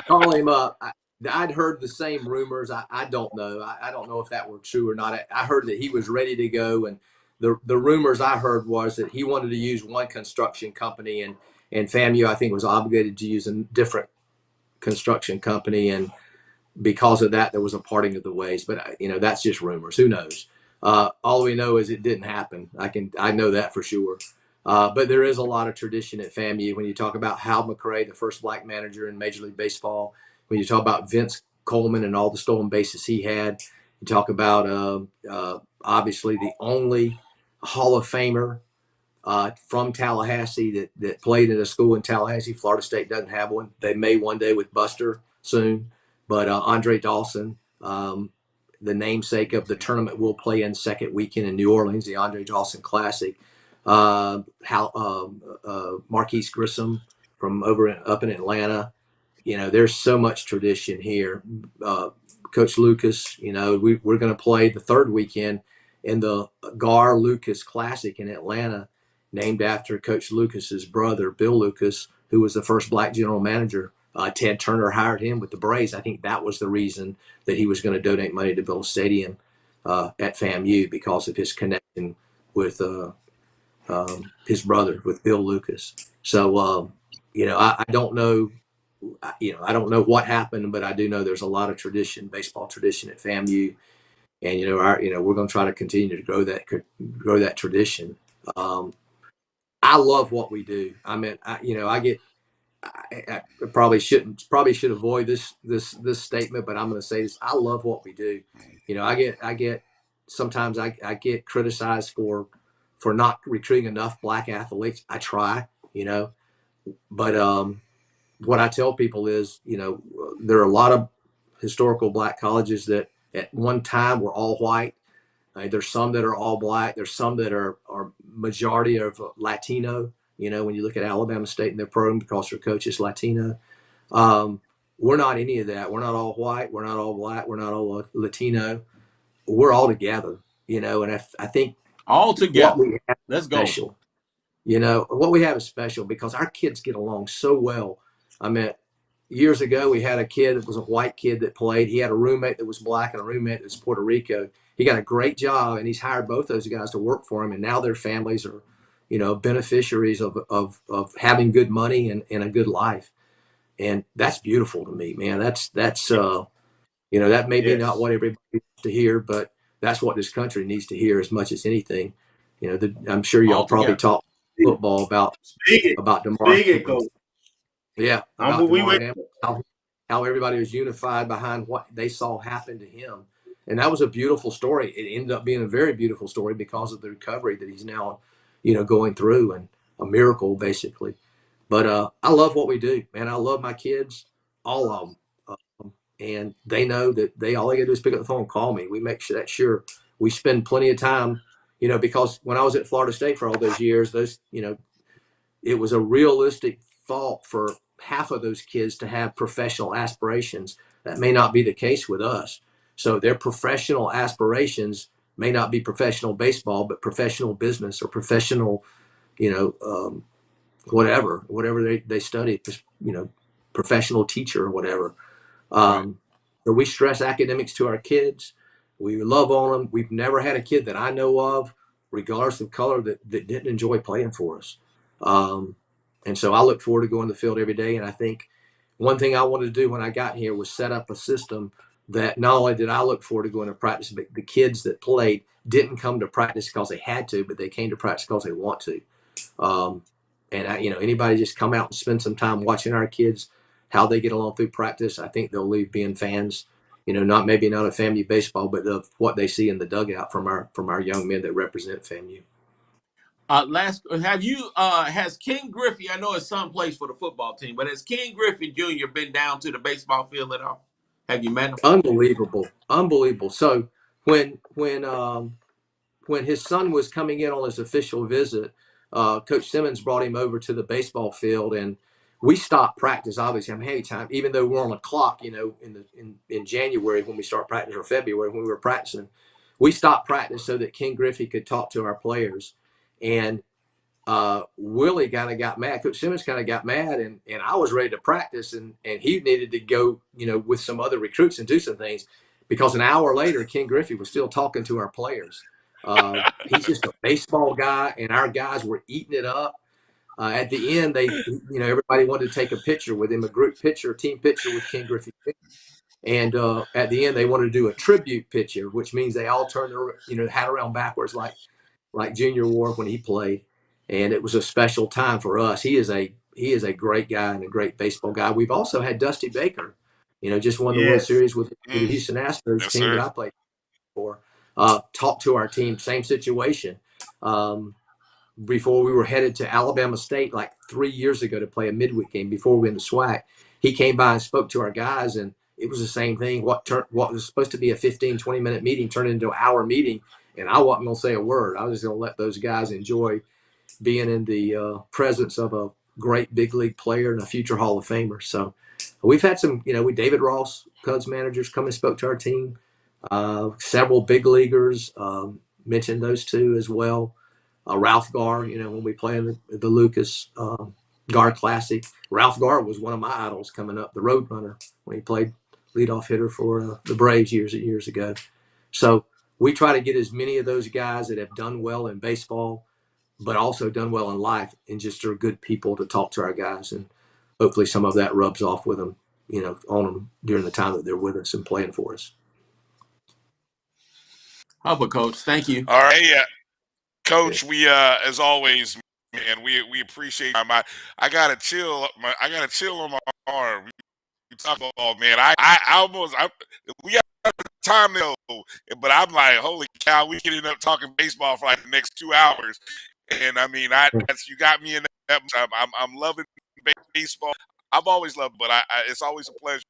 call him up. I'd heard the same rumors. I don't know. I don't know if that were true or not. I heard that he was ready to go, and the rumors I heard was that he wanted to use one construction company, and FAMU, I think, was obligated to use a different construction company, and because of that, there was a parting of the ways. But that's just rumors. Who knows? All we know is it didn't happen. I know that for sure. But there is a lot of tradition at FAMU. When you talk about Hal McRae, the first black manager in Major League Baseball, when you talk about Vince Coleman and all the stolen bases he had, you talk about obviously the only Hall of Famer from Tallahassee that played in a school in Tallahassee. Florida State doesn't have one. They may one day with Buster soon. But Andre Dawson, the namesake of the tournament we'll play in second weekend in New Orleans, the Andre Dawson Classic. Marquise Grissom from up in Atlanta. There's so much tradition here. Coach Lucas, we're going to play the third weekend in the Gar Lucas Classic in Atlanta, named after Coach Lucas's brother, Bill Lucas, who was the first black general manager. Ted Turner hired him with the Braves. I think that was the reason that he was going to donate money to build a stadium at FAMU, because of his connection with his brother, with Bill Lucas. So, I don't know. I don't know what happened, but I do know there's a lot of tradition, baseball tradition at FAMU, and we're going to try to continue to grow that tradition. I love what we do. I mean, I probably should avoid this statement, but I'm going to say this. I love what we do. I get sometimes I get criticized for not recruiting enough black athletes. I try, but what I tell people is, there are a lot of historical black colleges that at one time were all white. There's some that are all black. There's some that are majority of Latino. When you look at Alabama State and their program, because their coach is Latino. We're not any of that. We're not all white. We're not all black. We're not all Latino. We're all together, and I think all together. What we have Let's go. Special. What we have is special because our kids get along so well. I mean, years ago, we had a kid that was a white kid that played. He had a roommate that was black and a roommate that was Puerto Rico. He got a great job, and he's hired both those guys to work for him, and now their families are beneficiaries of having good money and a good life. And that's beautiful to me, man. That's that may be not what everybody wants to hear, but that's what this country needs to hear as much as anything. I'm sure y'all probably talk football about DeMar. Yeah, about DeMar Hamlin, how everybody was unified behind what they saw happen to him. And that was a beautiful story. It ended up being a very beautiful story because of the recovery that he's now going through, and a miracle, basically. But I love what we do, man. I love my kids, all of them. And they know that all they got to do is pick up the phone and call me. We make sure we spend plenty of time, because when I was at Florida State for all those years, it was a realistic thought for half of those kids to have professional aspirations. That may not be the case with us. So their professional aspirations may not be professional baseball, but professional business or professional, whatever they study, professional teacher or whatever. So we stress academics to our kids. We love on them. We've never had a kid that I know of, regardless of color, that didn't enjoy playing for us. And so I look forward to going to the field every day. And I think one thing I wanted to do when I got here was set up a system that not only did I look forward to going to practice, but the kids that played didn't come to practice because they had to, but they came to practice because they want to. Anybody just come out and spend some time watching our kids, how they get along through practice, I think they'll leave being fans, maybe not of FAMU baseball, but of what they see in the dugout from our young men that represent FAMU. Has Ken Griffey, I know his son plays for the football team, but has Ken Griffey Jr. been down to the baseball field at all? Have you met him? Unbelievable. So when his son was coming in on his official visit, Coach Simmons brought him over to the baseball field, and we stopped practice. Obviously, I'm heavy time, even though we're on the clock. In January when we start practice, or February when we were practicing, we stopped practice so that Ken Griffey could talk to our players. And Willie kind of got mad. Coach Simmons kind of got mad, and I was ready to practice, and he needed to go, with some other recruits and do some things, because an hour later, Ken Griffey was still talking to our players. He's just a baseball guy, and our guys were eating it up. At the end, everybody wanted to take a picture with him, a group picture, a team picture with Ken Griffey. And at the end, they wanted to do a tribute picture, which means they all turned their hat around backwards like Junior wore when he played. And it was a special time for us. He is a great guy and a great baseball guy. We've also had Dusty Baker, just won the World Series with the Houston Astros team that I played for. Talked to our team, same situation. Before we were headed to Alabama State like 3 years ago to play a midweek game before we went to SWAC, he came by and spoke to our guys, and it was the same thing. What was supposed to be a 15, 20-minute meeting turned into an hour meeting, and I wasn't going to say a word. I was just going to let those guys enjoy being in the presence of a great big league player and a future Hall of Famer. So we've had some, David Ross, Cubs managers, come and spoke to our team. Several big leaguers mentioned those two as well. Ralph Garr, when we play in the Lucas Garr Classic, Ralph Garr was one of my idols coming up, the Roadrunner, when he played leadoff hitter for the Braves years and years ago. So we try to get as many of those guys that have done well in baseball, but also done well in life, and just are good people to talk to our guys. And hopefully some of that rubs off with them, on them during the time that they're with us and playing for us. How about, Coach? Thank you. All right. Yeah. Coach, we as always, man, we appreciate time. I got a chill on my arm. We talk about, man. We got time though, but I'm like, holy cow, we can end up talking baseball for like the next 2 hours. And I mean, you got me in that. I'm loving baseball. I've always loved, but it's always a pleasure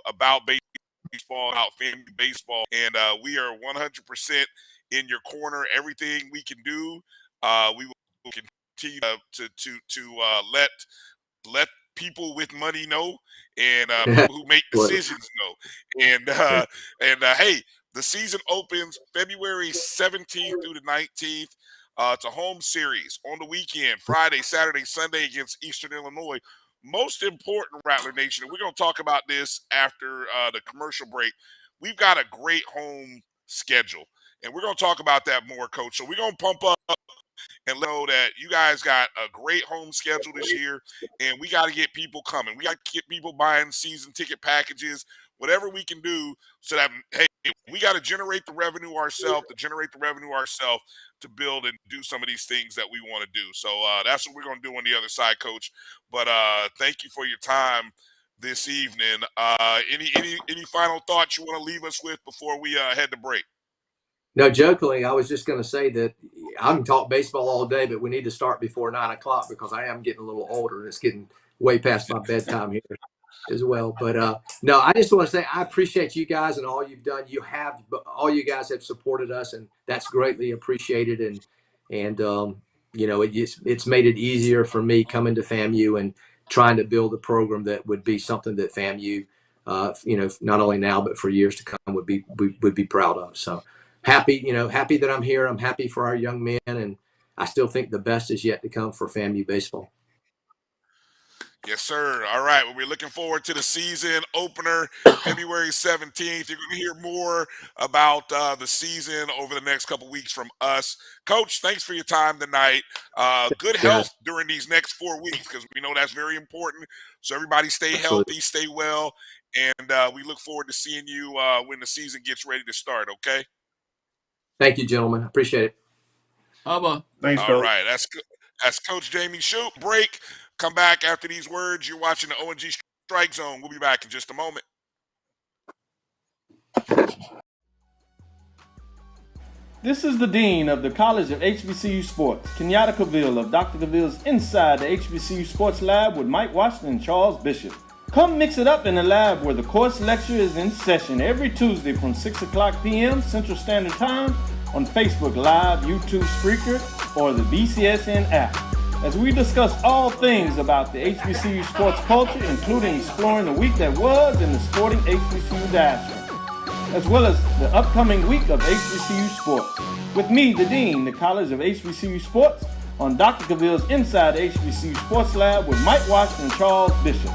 about baseball, about family baseball, and we are 100% in your corner. Everything we can do, we will continue to let people with money know, and people who make decisions know. And hey, the season opens February 17th through the 19th. It's a home series on the weekend, Friday, Saturday, Sunday against Eastern Illinois. Most important, Rattler Nation, and we're going to talk about this after the commercial break. We've got a great home schedule, and we're going to talk about that more, Coach. So we're going to pump up and let know that you guys got a great home schedule this year, and we got to get people coming. We got to get people buying season ticket packages, whatever we can do, so that, hey, we got to generate the revenue ourselves, to build and do some of these things that we want to do. So that's what we're going to do on the other side, Coach. But thank you for your time this evening. Any final thoughts you want to leave us with before we head to break? No, jokingly, I was just going to say that I can talk baseball all day, but we need to start before 9 o'clock because I am getting a little older and it's getting way past my bedtime here as well. But no, I just want to say I appreciate you guys and all you've done. All you guys have supported us, and that's greatly appreciated. And it's made it easier for me coming to FAMU and trying to build a program that would be something that FAMU, not only now but for years to come would be proud of. So happy that I'm here. I'm happy for our young men, and I still think the best is yet to come for FAMU baseball. Yes, sir. All right. Well, we're looking forward to the season opener, February 17th. You're going to hear more about the season over the next couple weeks from us. Coach, thanks for your time tonight. Good health during these next 4 weeks, because we know that's very important. So everybody stay healthy, stay well, and we look forward to seeing you when the season gets ready to start, okay? Thank you, gentlemen. Appreciate it. Thanks, Coach. All right. That's Coach Jamey Shouppe. Break. Come back after these words. You're watching the ONG Strike Zone. We'll be back in just a moment. This is the Dean of the College of HBCU Sports, Kenyatta Cavill of Dr. Cavill's Inside the HBCU Sports Lab with Mike Washington and Charles Bishop. Come mix it up in the lab where the course lecture is in session every Tuesday from 6 o'clock p.m. Central Standard Time on Facebook Live, YouTube Spreaker, or the BCSN app, as we discuss all things about the HBCU sports culture, including exploring the week that was in the sporting HBCU diaspora, as well as the upcoming week of HBCU sports. With me, the Dean, the College of HBCU Sports, on Dr. Cavill's Inside the HBCU Sports Lab with Mike Washington and Charles Bishop.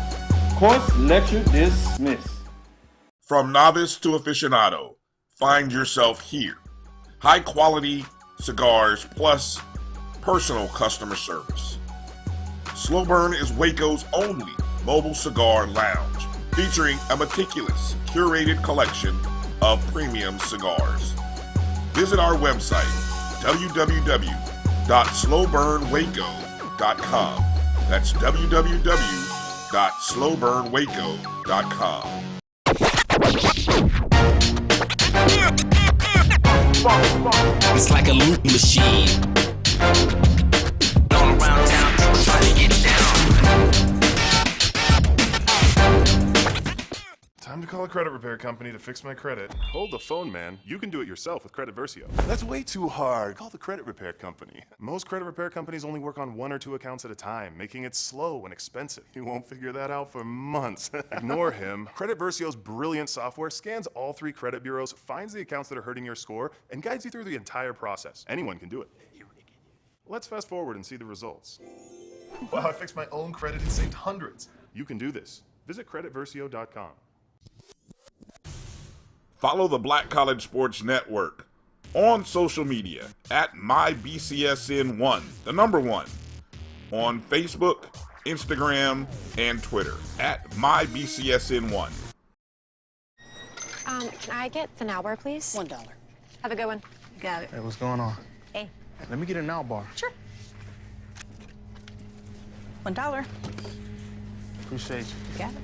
Course lecture dismissed. From novice to aficionado, find yourself here. high quality cigars, plus personal customer service. Slow Burn is Waco's only mobile cigar lounge, featuring a meticulous, curated collection of premium cigars. Visit our website, www.slowburnwaco.com. That's www.slowburnwaco.com. It's like a loop machine. All around town, trying to get down. Time to call a credit repair company to fix my credit. Hold the phone, man. You can do it yourself with Credit Versio. That's way too hard. Call the credit repair company. Most credit repair companies only work on 1 or 2 accounts at a time, making it slow and expensive. You won't figure that out for months. Ignore him. Credit Versio's brilliant software scans all 3 credit bureaus, finds the accounts that are hurting your score, and guides you through the entire process. Anyone can do it. Let's fast forward and see the results. Wow, I fixed my own credit and saved hundreds. You can do this. Visit creditversio.com. Follow the Black College Sports Network on social media at MyBCSN1, the number 1, on Facebook, Instagram, and Twitter at MyBCSN1. Can I get the now bar, please? $1. Have a good one. Got it. Hey, what's going on? Hey. Let me get a now bar. Sure. $1. Appreciate you. Got it.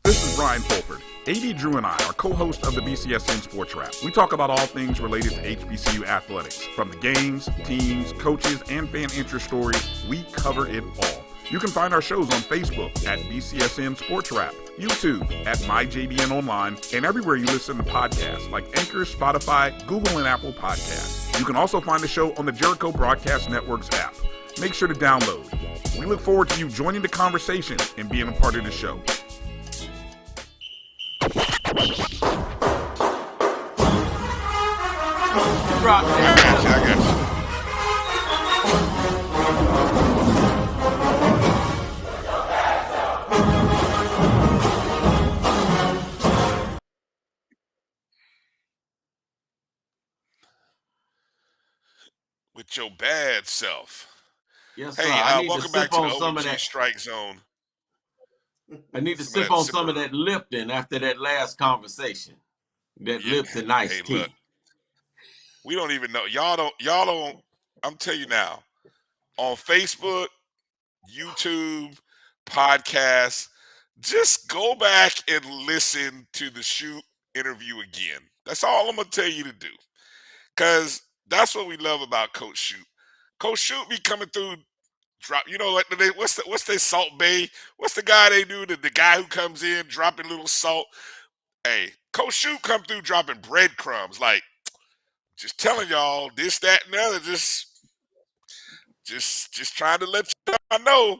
This is Brian Fulford. AD Drew and I are co-hosts of the BCSN Sports Wrap. We talk about all things related to HBCU athletics. From the games, teams, coaches, and fan interest stories, we cover it all. You can find our shows on Facebook at BCSN Sports Wrap, YouTube at MyJBN Online, and everywhere you listen to podcasts like Anchor, Spotify, Google, and Apple Podcasts. You can also find the show on the Jericho Broadcast Network's app. Make sure to download. We look forward to you joining the conversation and being a part of the show. Drop that. With your bad self. Yes, hey, sir. I need welcome to back sip to on the some of OG that Strike Zone. I need to sip on some of that Lipton after that last conversation. That Lipton iced tea. Look, we don't even know. Y'all don't. I'm telling you now. On Facebook, YouTube, podcasts, just go back and listen to the Shoop interview again. That's all I'm gonna tell you to do. Cause that's what we love about Coach Shoop. Coach Shoop be coming through. You know, like what's the Salt Bay? What's the guy they do? The guy who comes in dropping little salt. Hey, Coach Shoop come through dropping breadcrumbs. Like, just telling y'all this, that, and the other. Just trying to let y'all know.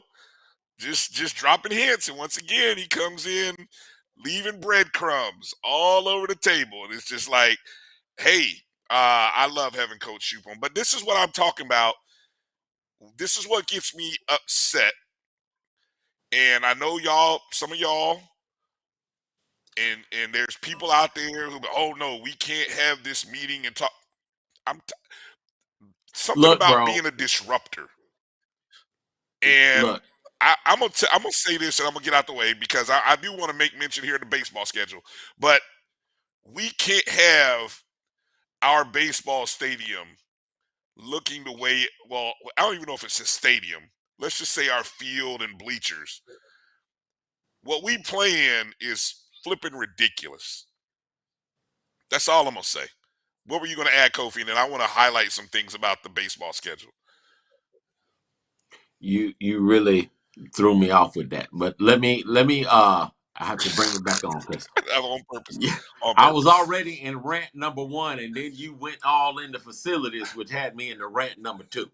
Just dropping hints. And once again, he comes in leaving breadcrumbs all over the table. And it's just like, hey, I love having Coach Shoop on. But this is what I'm talking about. This is what gets me upset. And I know y'all, some of y'all, and there's people out there who, oh no, we can't have this meeting and talk. Something Look, about bro, being a disruptor. And look, I'm gonna say this, and I'm gonna get out the way because I do want to make mention here in the baseball schedule. But we can't have our baseball stadium looking the way. Well, I don't even know if it's a stadium. Let's just say our field and bleachers. What we play in is flipping ridiculous. That's all I'm gonna say. What were you gonna add, Kofi? And then I want to highlight some things about the baseball schedule. You really threw me off with that. But let me I have to bring it back on because on purpose. Yeah, On I was purpose. already in rant number 1, and then you went all into facilities, which had me in the rant number 2.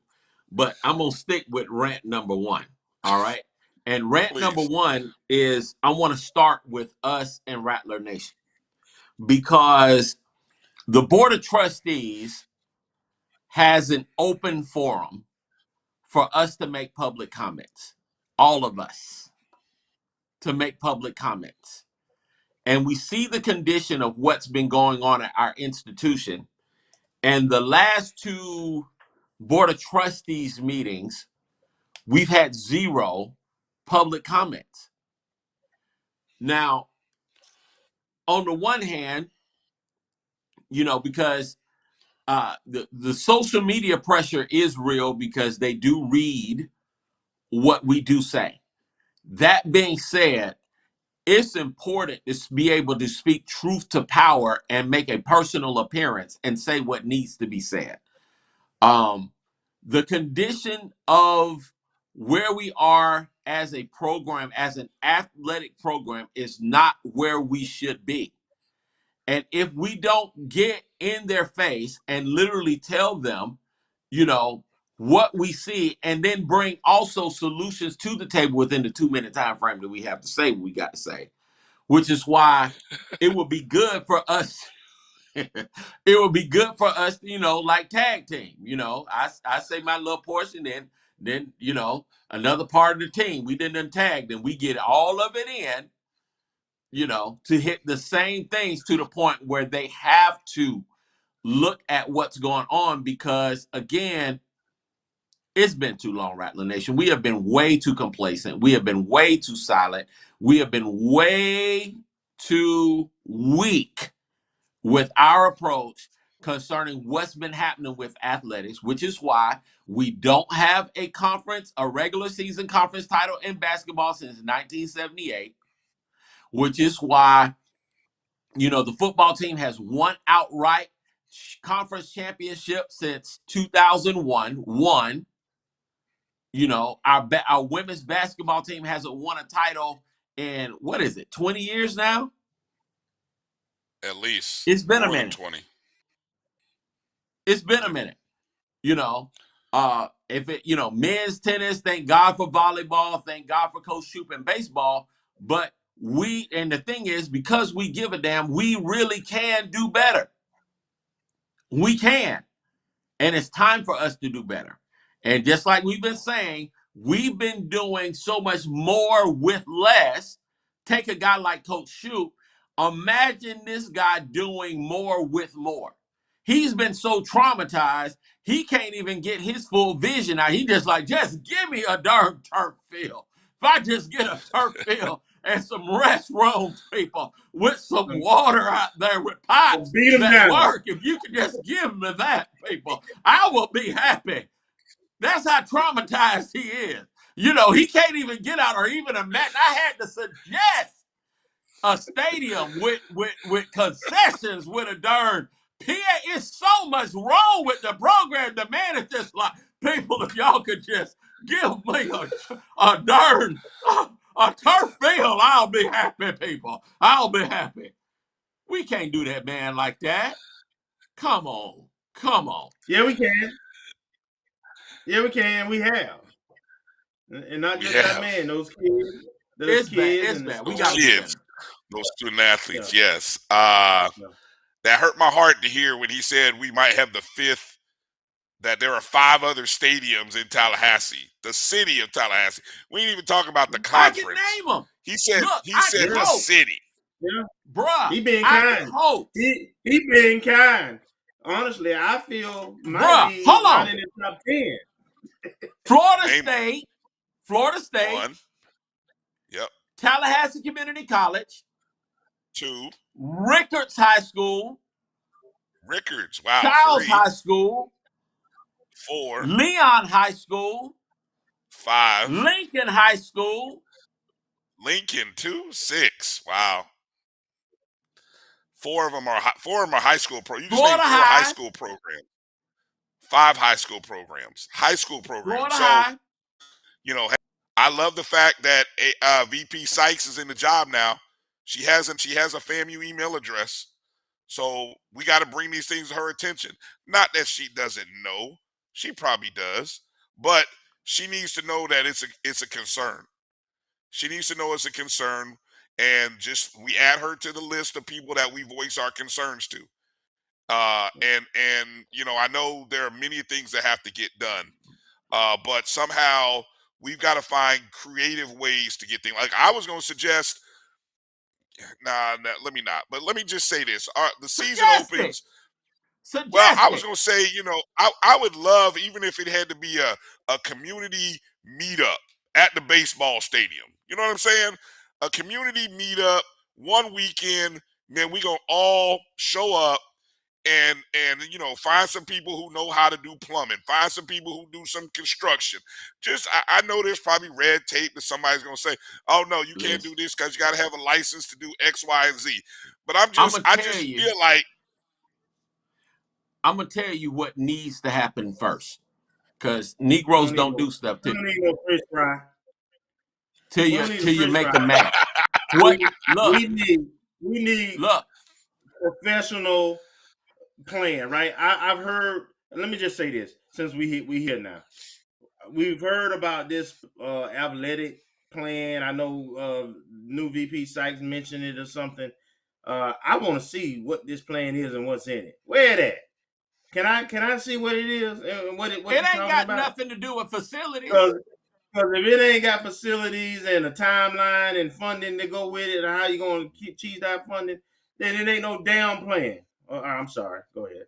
But I'm gonna stick with rant number 1. All right. And rant number 1 is I want to start with us and Rattler Nation. Because the Board of Trustees has an open forum for us to make public comments, all of us to make public comments. And we see the condition of what's been going on at our institution. And the last two Board of Trustees meetings, we've had 0 public comments. Now, on the one hand, because the social media pressure is real because they do read what we do say. That being said, it's important to be able to speak truth to power and make a personal appearance and say what needs to be said. The condition of where we are as a program, as an athletic program, is not where we should be. And if we don't get in their face and literally tell them, what we see, and then bring also solutions to the table within the 2-minute time frame that we have to say what we got to say, which is why it would be good for us. It would be good for us, like tag team. I say my little portion, then another part of the team we didn't tag, then we get all of it in. To hit the same things to the point where they have to look at what's going on, because again, it's been too long, Rattler Nation. We have been way too complacent. We have been way too silent. We have been way too weak with our approach concerning what's been happening with athletics, which is why we don't have a regular season conference title in basketball since 1978, which is why the football team has won outright conference championship since 2001. Our women's basketball team hasn't won a title in 20 years now? At least. It's been a More than minute. 20. It's been a minute. If it, men's tennis, thank God for volleyball, thank God for Coach Shoop and baseball. But and the thing is, because we give a damn, we really can do better. We can. And it's time for us to do better. And just like we've been saying, we've been doing so much more with less. Take a guy like Coach Shoop. Imagine this guy doing more with more. He's been so traumatized, he can't even get his full vision out. He just give me a darn turf field. If I just get a turf field and some restrooms, people, with some water out there with pipes that work, if you could just give me that, people, I will be happy. That's how traumatized he is. He can't even get out or even imagine. I had to suggest a stadium with concessions with a darn PA. It's so much wrong with the program. The man is just like, people, if y'all could just give me a darn a turf field, I'll be happy, people. I'll be happy. We can't do that, man, like that. Come on. Yeah, we can. Yeah, we can. We have. And not just that man, those kids. It's bad. We got kids. Those student athletes, yes. That hurt my heart to hear when he said we might have the 5th, that there are 5 other stadiums in Tallahassee, the city of Tallahassee. We ain't even talking about the conference. I can name them. He said the city. Yeah. Bruh. He being kind. He being kind. Honestly, I feel might be not in the top 10. Florida State. 1. Yep. Tallahassee Community College. 2. Rickards High School. Rickards, wow. Charles 3. High School. 4. Leon High School. 5. Lincoln High School. Lincoln 2. 6. Wow. 4 of them are high school You just named 4 high school programs. 5 high school programs. High school programs. Florida High. I love the fact that VP Sykes is in the job now. She has a FAMU email address. So we got to bring these things to her attention. Not that she doesn't know. She probably does. But she needs to know that it's a concern. She needs to know it's a concern. And just we add her to the list of people that we voice our concerns to. And you know, I know there are many things that have to get done, but somehow we've got to find creative ways to get things. Like I was going to suggest, nah, let me not. But let me just say this: the season Suggest it. opens. Well, Suggest I was it. going to say, you know, I would love, even if it had to be a community meetup at the baseball stadium. You know what I'm saying? A community meetup one weekend. Man, we gonna all show up and you know, find some people who know how to do plumbing, find some people who do some construction. Just I know there's probably red tape that somebody's gonna say, oh no, you can't do Listen, this because you got to have a license to do X, Y, and Z. But I'm gonna I tell just you. feel like I'm gonna tell you what needs to happen first, because We Negroes don't need don't do stuff we till don't need no fish fry. We don't need a till you fish make fry. them mad. What? Look, We need look. professional plan, right? I've heard. Let me just say this: since we here now, we've heard about this athletic plan. I know new VP Sykes mentioned it or something. I want to see what this plan is and what's in it. Where it at? Can I see what it is and what It you ain't talking got about? nothing to do with facilities. Because if it ain't got facilities and a timeline and funding to go with it, or how you gonna cheese that funding, then it ain't no damn plan. I'm sorry. Go ahead.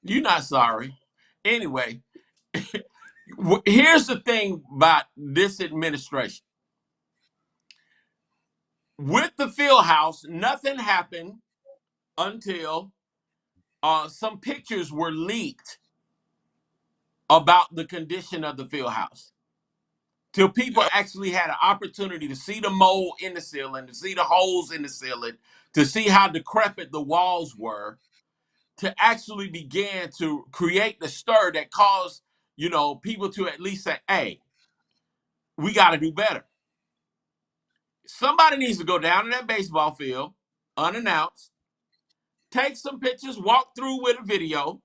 You're not sorry. Anyway, here's the thing about this administration. With the field house, nothing happened until some pictures were leaked about the condition of the field house. Till people yep, actually had an opportunity to see the mold in the ceiling, to see the holes in the ceiling, to see how decrepit the walls were, to actually begin to create the stir that caused, you know, people to at least say, hey, we got to do better. Somebody needs to go down to that baseball field unannounced, take some pictures, walk through with a video,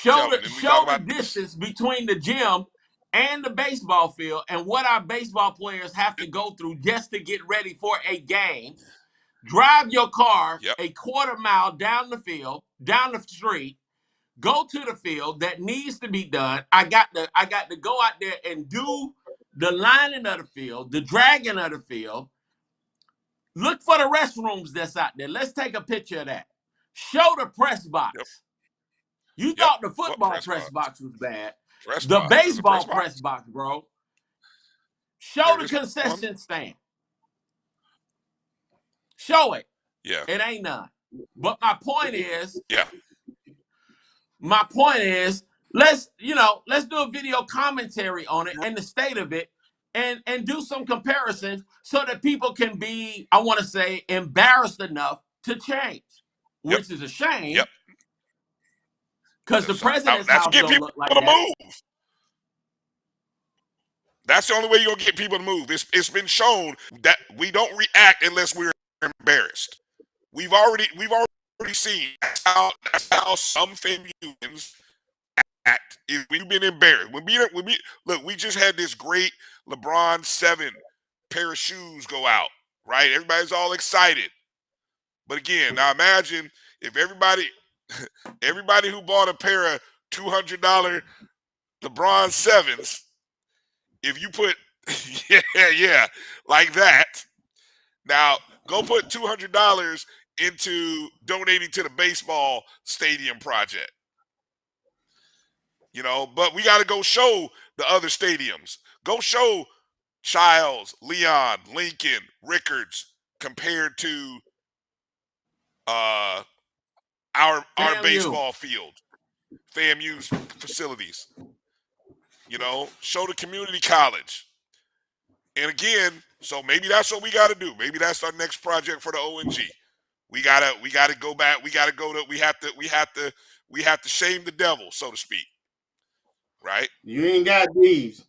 tell me. Then we talk show the about this. distance between the gym and the baseball field and what our baseball players have to go through just to get ready for a game. Drive your car Yep, a quarter mile down the field, down the street, go to the field that needs to be done. I got to go out there and do the lining of the field, the dragging of the field. Look for the restrooms that's out there. Let's take a picture of that. Show the press yep, box. You yep. thought the What football press press box? box was bad. Press The box. There's a press baseball press box. box, bro. Show There the is one. concession stand. Show it. Yeah, It ain't none. But yeah. my point is, let's do a video commentary on it and the state of it, and do some comparisons so that people can be, I want to say, embarrassed enough to change, Yep, which is a shame yep. because the president's That's to house get don't people look like to that. move. That's the only way you're gonna get people to move. It's been shown that we don't react unless we're embarrassed. We've already seen that's how some FAMUians act. If we've been embarrassed. Look, we just had this great LeBron 7 pair of shoes go out, right? Everybody's all excited. But again, now imagine if everybody who bought a pair of $200 LeBron 7s, if you put yeah, like that. Now go put $200 into donating to the baseball stadium project. You know, but we got to go show the other stadiums. Go show Childs, Leon, Lincoln, Rickards compared to uh our FAMU. baseball field, FAMU's facilities. You know, show the community college. And again, so maybe that's what we got to do. Maybe that's our next project for the ONG. We gotta go back. We have to shame the devil, so to speak. Right? You ain't got these.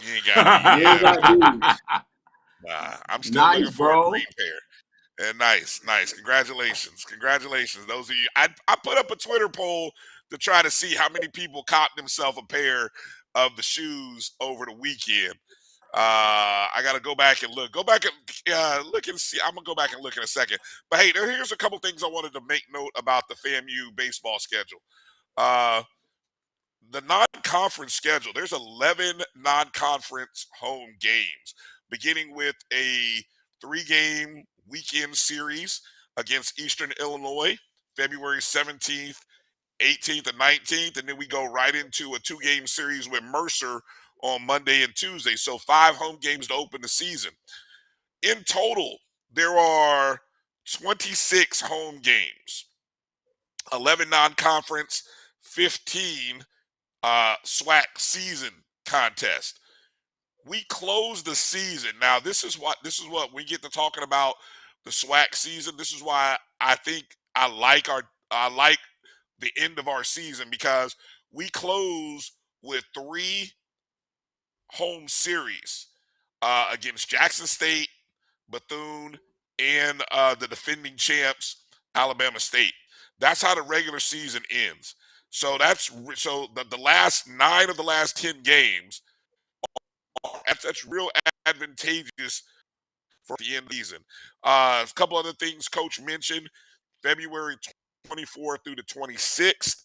You ain't got these. You ain't Yeah, got these. nah, I'm still Nice, looking for a bro. green pair. And nice. Congratulations. Those of you. I put up a Twitter poll to try to see how many people copped themselves a pair of the shoes over the weekend. I got to go back and look. Go back and look and see. I'm going to go back and look in a second. But, hey, here's a couple things I wanted to make note about the FAMU baseball schedule. The non-conference schedule, there's 11 non-conference home games, beginning with a 3-game weekend series against Eastern Illinois, February 17th, 18th, and 19th. And then we go right into a 2-game series with Mercer on Monday and Tuesday. So 5 home games to open the season. In total, there are 26 home games, 11 non-conference, 15 SWAC season contest. We close the season. Now, this is what we get to talking about the SWAC season. This is why I think I like the end of our season, because we close with 3 home series against Jackson State, Bethune, and the defending champs, Alabama State. That's how the regular season ends. So the last 9 of the last 10 games, that's real advantageous for the end of the season. A couple other things Coach mentioned: February 24th through the 26th,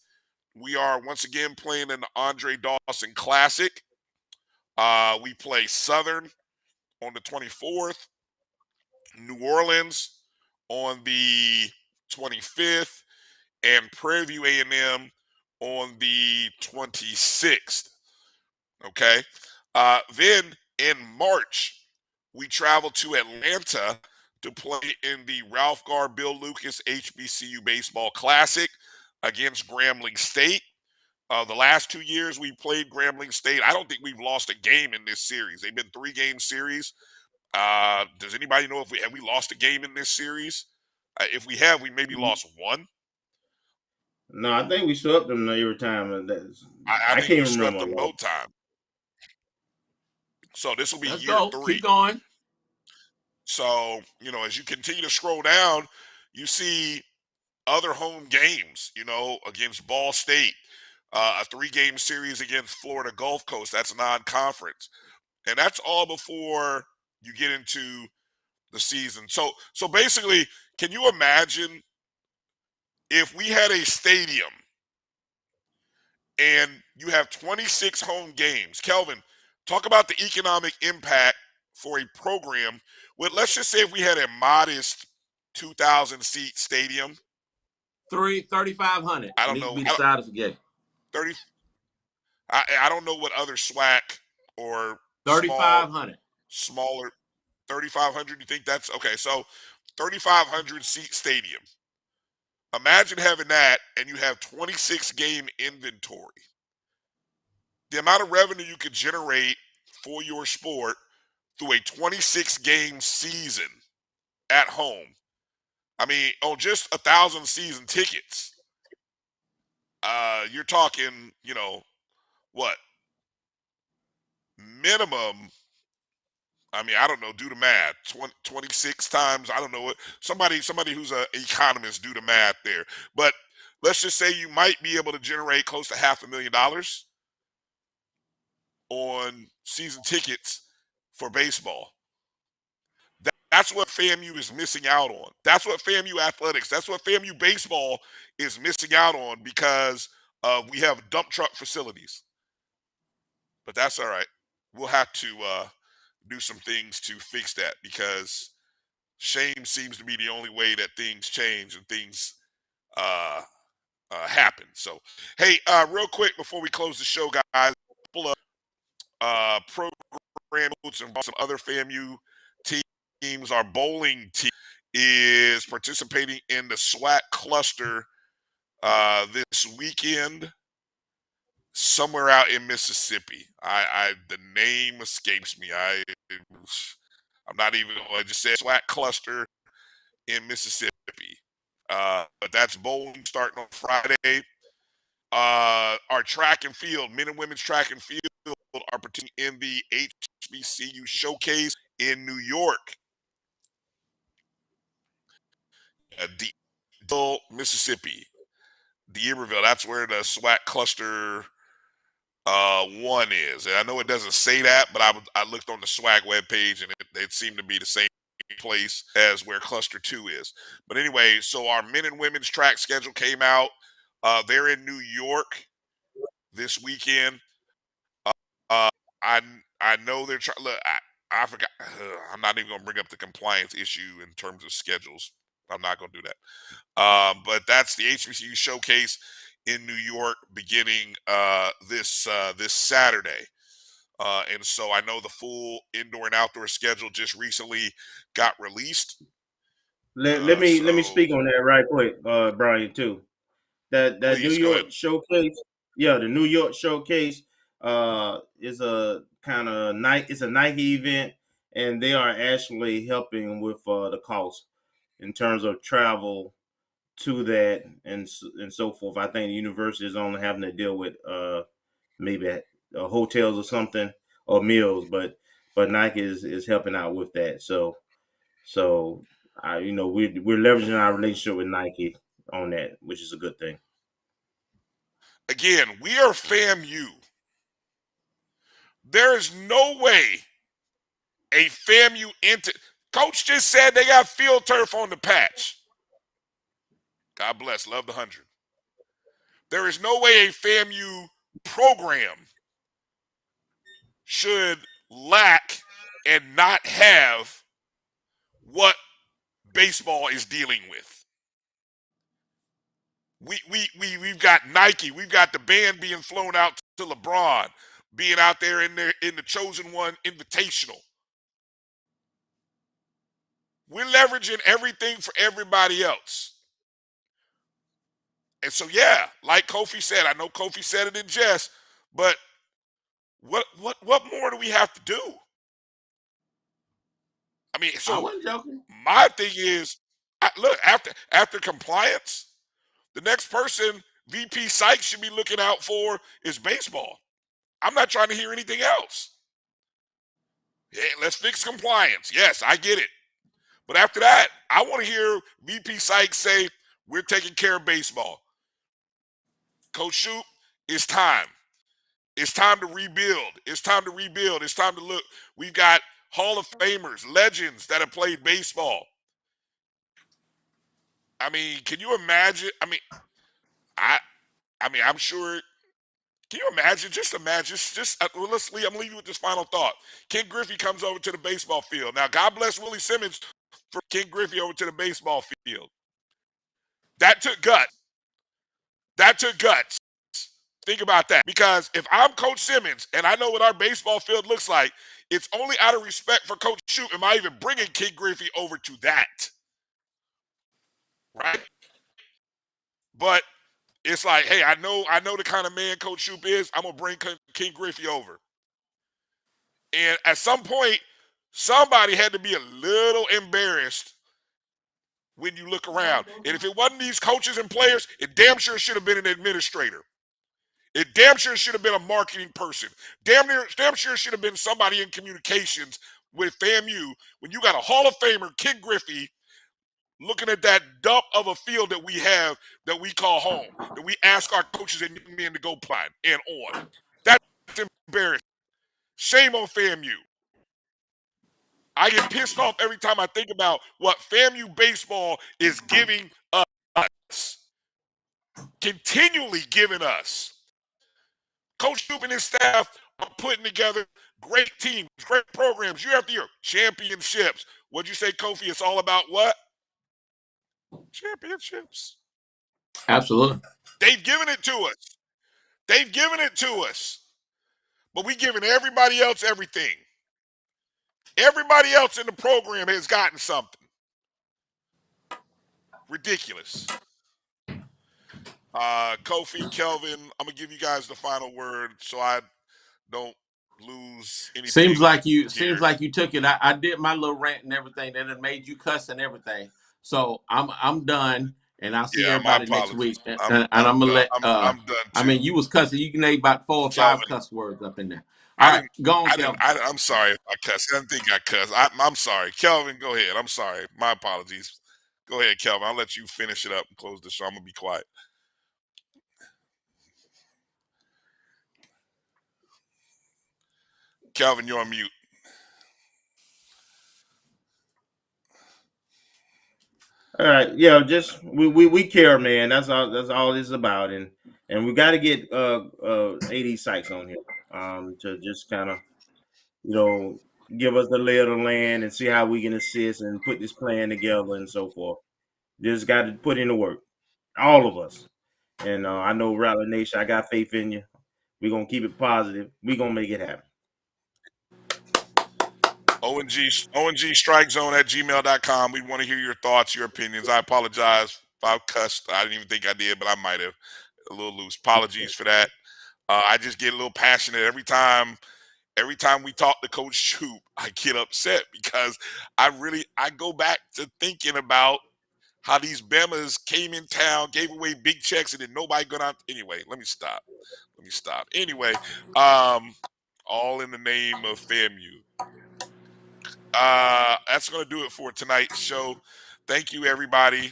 we are once again playing in the Andre Dawson Classic. We play Southern on the 24th, New Orleans on the 25th, and Prairie View A&M on the 26th. Okay. Then in March, we travel to Atlanta to play in the Ralph Gar Bill Lucas HBCU Baseball Classic against Grambling State. The last 2 years we played Grambling State, I don't think we've lost a game in this series. They've been 3-game series. Does anybody know if we lost a game in this series? If we have, we maybe lost 1. No, I think we swept them every time. I think can't we swept remember them both times. So this will be Let's year go. 3. Keep going. So, as you continue to scroll down, you see other home games, against Ball State, a 3-game series against Florida Gulf Coast. That's non-conference. And that's all before you get into the season. So basically, can you imagine if we had a stadium and you have 26 home games? Kelvin, talk about the economic impact for a program with, let's just say if we had a modest 2,000-seat stadium. 3,500. I don't needs know. to be the size of the game. 30. I don't know what other SWAC or 3,500. smaller 3,500. You think that's okay? So 3,500 seat stadium. Imagine having that, and you have 26 game inventory. The amount of revenue you could generate for your sport through a 26 game season at home. I mean, on just 1,000 season tickets, you're talking, what? Minimum, I mean, I don't know, do the math. 26 times, I don't know what. Somebody who's an economist, do the math there. But let's just say you might be able to generate close to $500,000 on season tickets for baseball. That's what FAMU is missing out on. That's what FAMU athletics, that's what FAMU baseball is missing out on, because we have dump truck facilities. But that's all right. We'll have to do some things to fix that, because shame seems to be the only way that things change and things happen. So, hey, real quick before we close the show, guys, a couple of program notes and some other FAMU teams. Our bowling team is participating in the SWAC cluster this weekend, somewhere out in Mississippi. The name escapes me. I'm not even going to just say SWAC cluster in Mississippi. But that's bowling starting on Friday. Our track and field, men and women's track and field, are participating in the HBCU showcase in New York. Mississippi, D'Iberville. That's where the SWAC cluster One is, and I know it doesn't say that, but I looked on the SWAC webpage, and it seemed to be the same place as where Cluster 2 is. But anyway, so our men and women's track schedule came out. They're in New York this weekend. Uh, I know they're trying. Look, I forgot. I'm not even gonna bring up the compliance issue in terms of schedules. I'm not gonna do that. But that's the HBCU showcase in New York beginning this Saturday. And so I know the full indoor and outdoor schedule just recently got released. Let me speak on that right quick, Brian, too. That New Please go ahead. York showcase, the New York showcase is a kind of it's a Nike event, and they are actually helping with the cost in terms of travel to that and so forth. I think the university is only having to deal with maybe hotels or something or meals, but Nike is helping out with that. So we're leveraging our relationship with Nike on that, which is a good thing. Again, we are FAMU. There is no way a FAMU coach just said they got field turf on the patch. God bless, love the 100. There is no way a FAMU program should lack and not have what baseball is dealing with. We've got Nike, we've got the band being flown out to LeBron, being out there in the Chosen One Invitational. We're leveraging everything for everybody else. And so, yeah, like Kofi said, I know Kofi said it in jest, but what more do we have to do? I mean, so I wasn't joking. my thing is, look, after compliance, the next person VP Sykes should be looking out for is baseball. I'm not trying to hear anything else. Yeah, let's fix compliance. Yes, I get it. But after that, I want to hear VP Sykes say, we're taking care of baseball. Coach Shoop, it's time. It's time to rebuild. It's time to rebuild. It's time to look. We've got Hall of Famers, legends that have played baseball. I mean, can you imagine? I mean, I'm sure. Can you imagine? Just imagine. I'm gonna leave you with this final thought. Ken Griffey comes over to the baseball field. Now, God bless Willie Simmons for Ken Griffey over to the baseball field. That took guts. That took guts. Think about that. Because if I'm Coach Simmons and I know what our baseball field looks like, it's only out of respect for Coach Shoop am I even bringing Ken Griffey over to that. Right? But it's like, hey, I know the kind of man Coach Shoop is. I'm gonna bring Ken Griffey over. And at some point, somebody had to be a little embarrassed when you look around. And if it wasn't these coaches and players, it damn sure should have been an administrator. It damn sure should have been a marketing person. Damn sure should have been somebody in communications with FAMU when you got a Hall of Famer, Ken Griffey, looking at that dump of a field that we have that we call home, that we ask our coaches and men to go play and on. That's embarrassing. Shame on FAMU. I get pissed off every time I think about what FAMU baseball is giving us. Continually giving us. Coach Shoop and his staff are putting together great teams, great programs year after year. Championships. What'd you say, Kofi? It's all about what? Championships. Absolutely. They've given it to us. They've given it to us. But we giving everybody else everything. Everybody else in the program has gotten something. Ridiculous. Kofi, Kelvin, I'm gonna give you guys the final word so I don't lose anything. Seems like you took it. I did my little rant and everything, and it made you cuss and everything. So I'm done, and I'll see everybody next week. And I'm gonna let. I'm done too. I mean, you was cussing. You named about 4 or 5 cuss words up in there. All right, go on, Kelvin. I'm sorry if I cussed. I didn't think I cussed. I'm sorry, Kelvin. Go ahead. I'm sorry. My apologies. Go ahead, Kelvin. I'll let you finish it up and close the show. I'm gonna be quiet. Kelvin, you're on mute. All right, yeah, just we care, man. That's all it's about, and we got to get AD Sykes on here to just kind of give us the lay of the land and see how we can assist and put this plan together and so forth. Just got to put in the work, all of us. And I know Rattler Nation, I got faith in you. We're gonna keep it positive. We're gonna make it happen. ONGstrikeZone@gmail.com. We want to hear your thoughts, your opinions. I apologize if I cussed. I didn't even think I did, but I might have. A little loose. Apologies for that. I just get a little passionate every time we talk to Coach Shoop. I get upset because I go back to thinking about how these Bemas came in town, gave away big checks, and then nobody got out. Anyway, let me stop. Anyway, all in the name of FAMU. That's going to do it for tonight's show. Thank you, everybody.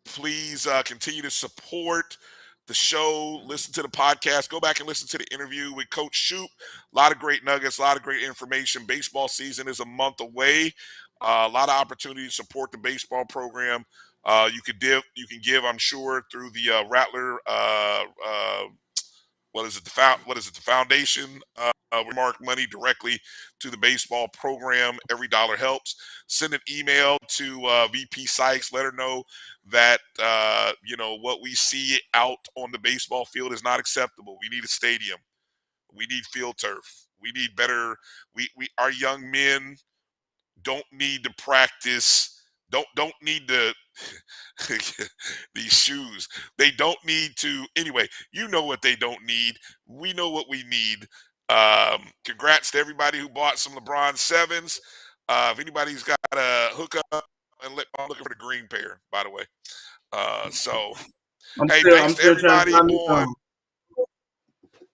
Please continue to support the show. Listen to the podcast. Go back and listen to the interview with Coach Shoop. A lot of great nuggets, a lot of great information. Baseball season is a month away. A lot of opportunity to support the baseball program. You can give, I'm sure, through the Rattler. The foundation? Remark money directly to the baseball program. Every dollar helps. Send an email to VP Sykes. Let her know that what we see out on the baseball field is not acceptable. We need a stadium. We need field turf. We need better. Our young men don't need to practice. Don't need to these shoes. They don't need to. Anyway, you know what they don't need. We know what we need. Congrats to everybody who bought some LeBron 7s. If anybody's got a hookup, and I'm looking for the green pair, by the way. Thanks to everybody on.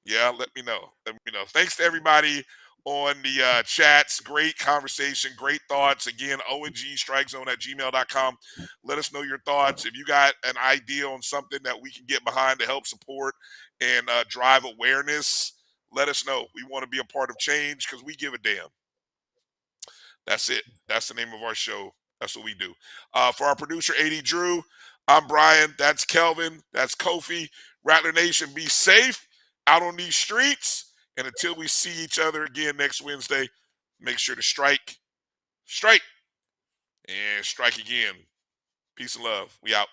Yeah, let me know. Thanks to everybody on the chats. Great conversation, great thoughts. Again, ONGstrikeZone@gmail.com. Let us know your thoughts. If you got an idea on something that we can get behind to help support and drive awareness, let us know. We want to be a part of change because we give a damn. That's it. That's the name of our show. That's what we do. For our producer, AD Drew, I'm Brian. That's Kelvin. That's Kofi. Rattler Nation, be safe out on these streets. And until we see each other again next Wednesday, make sure to strike, and strike again. Peace and love. We out.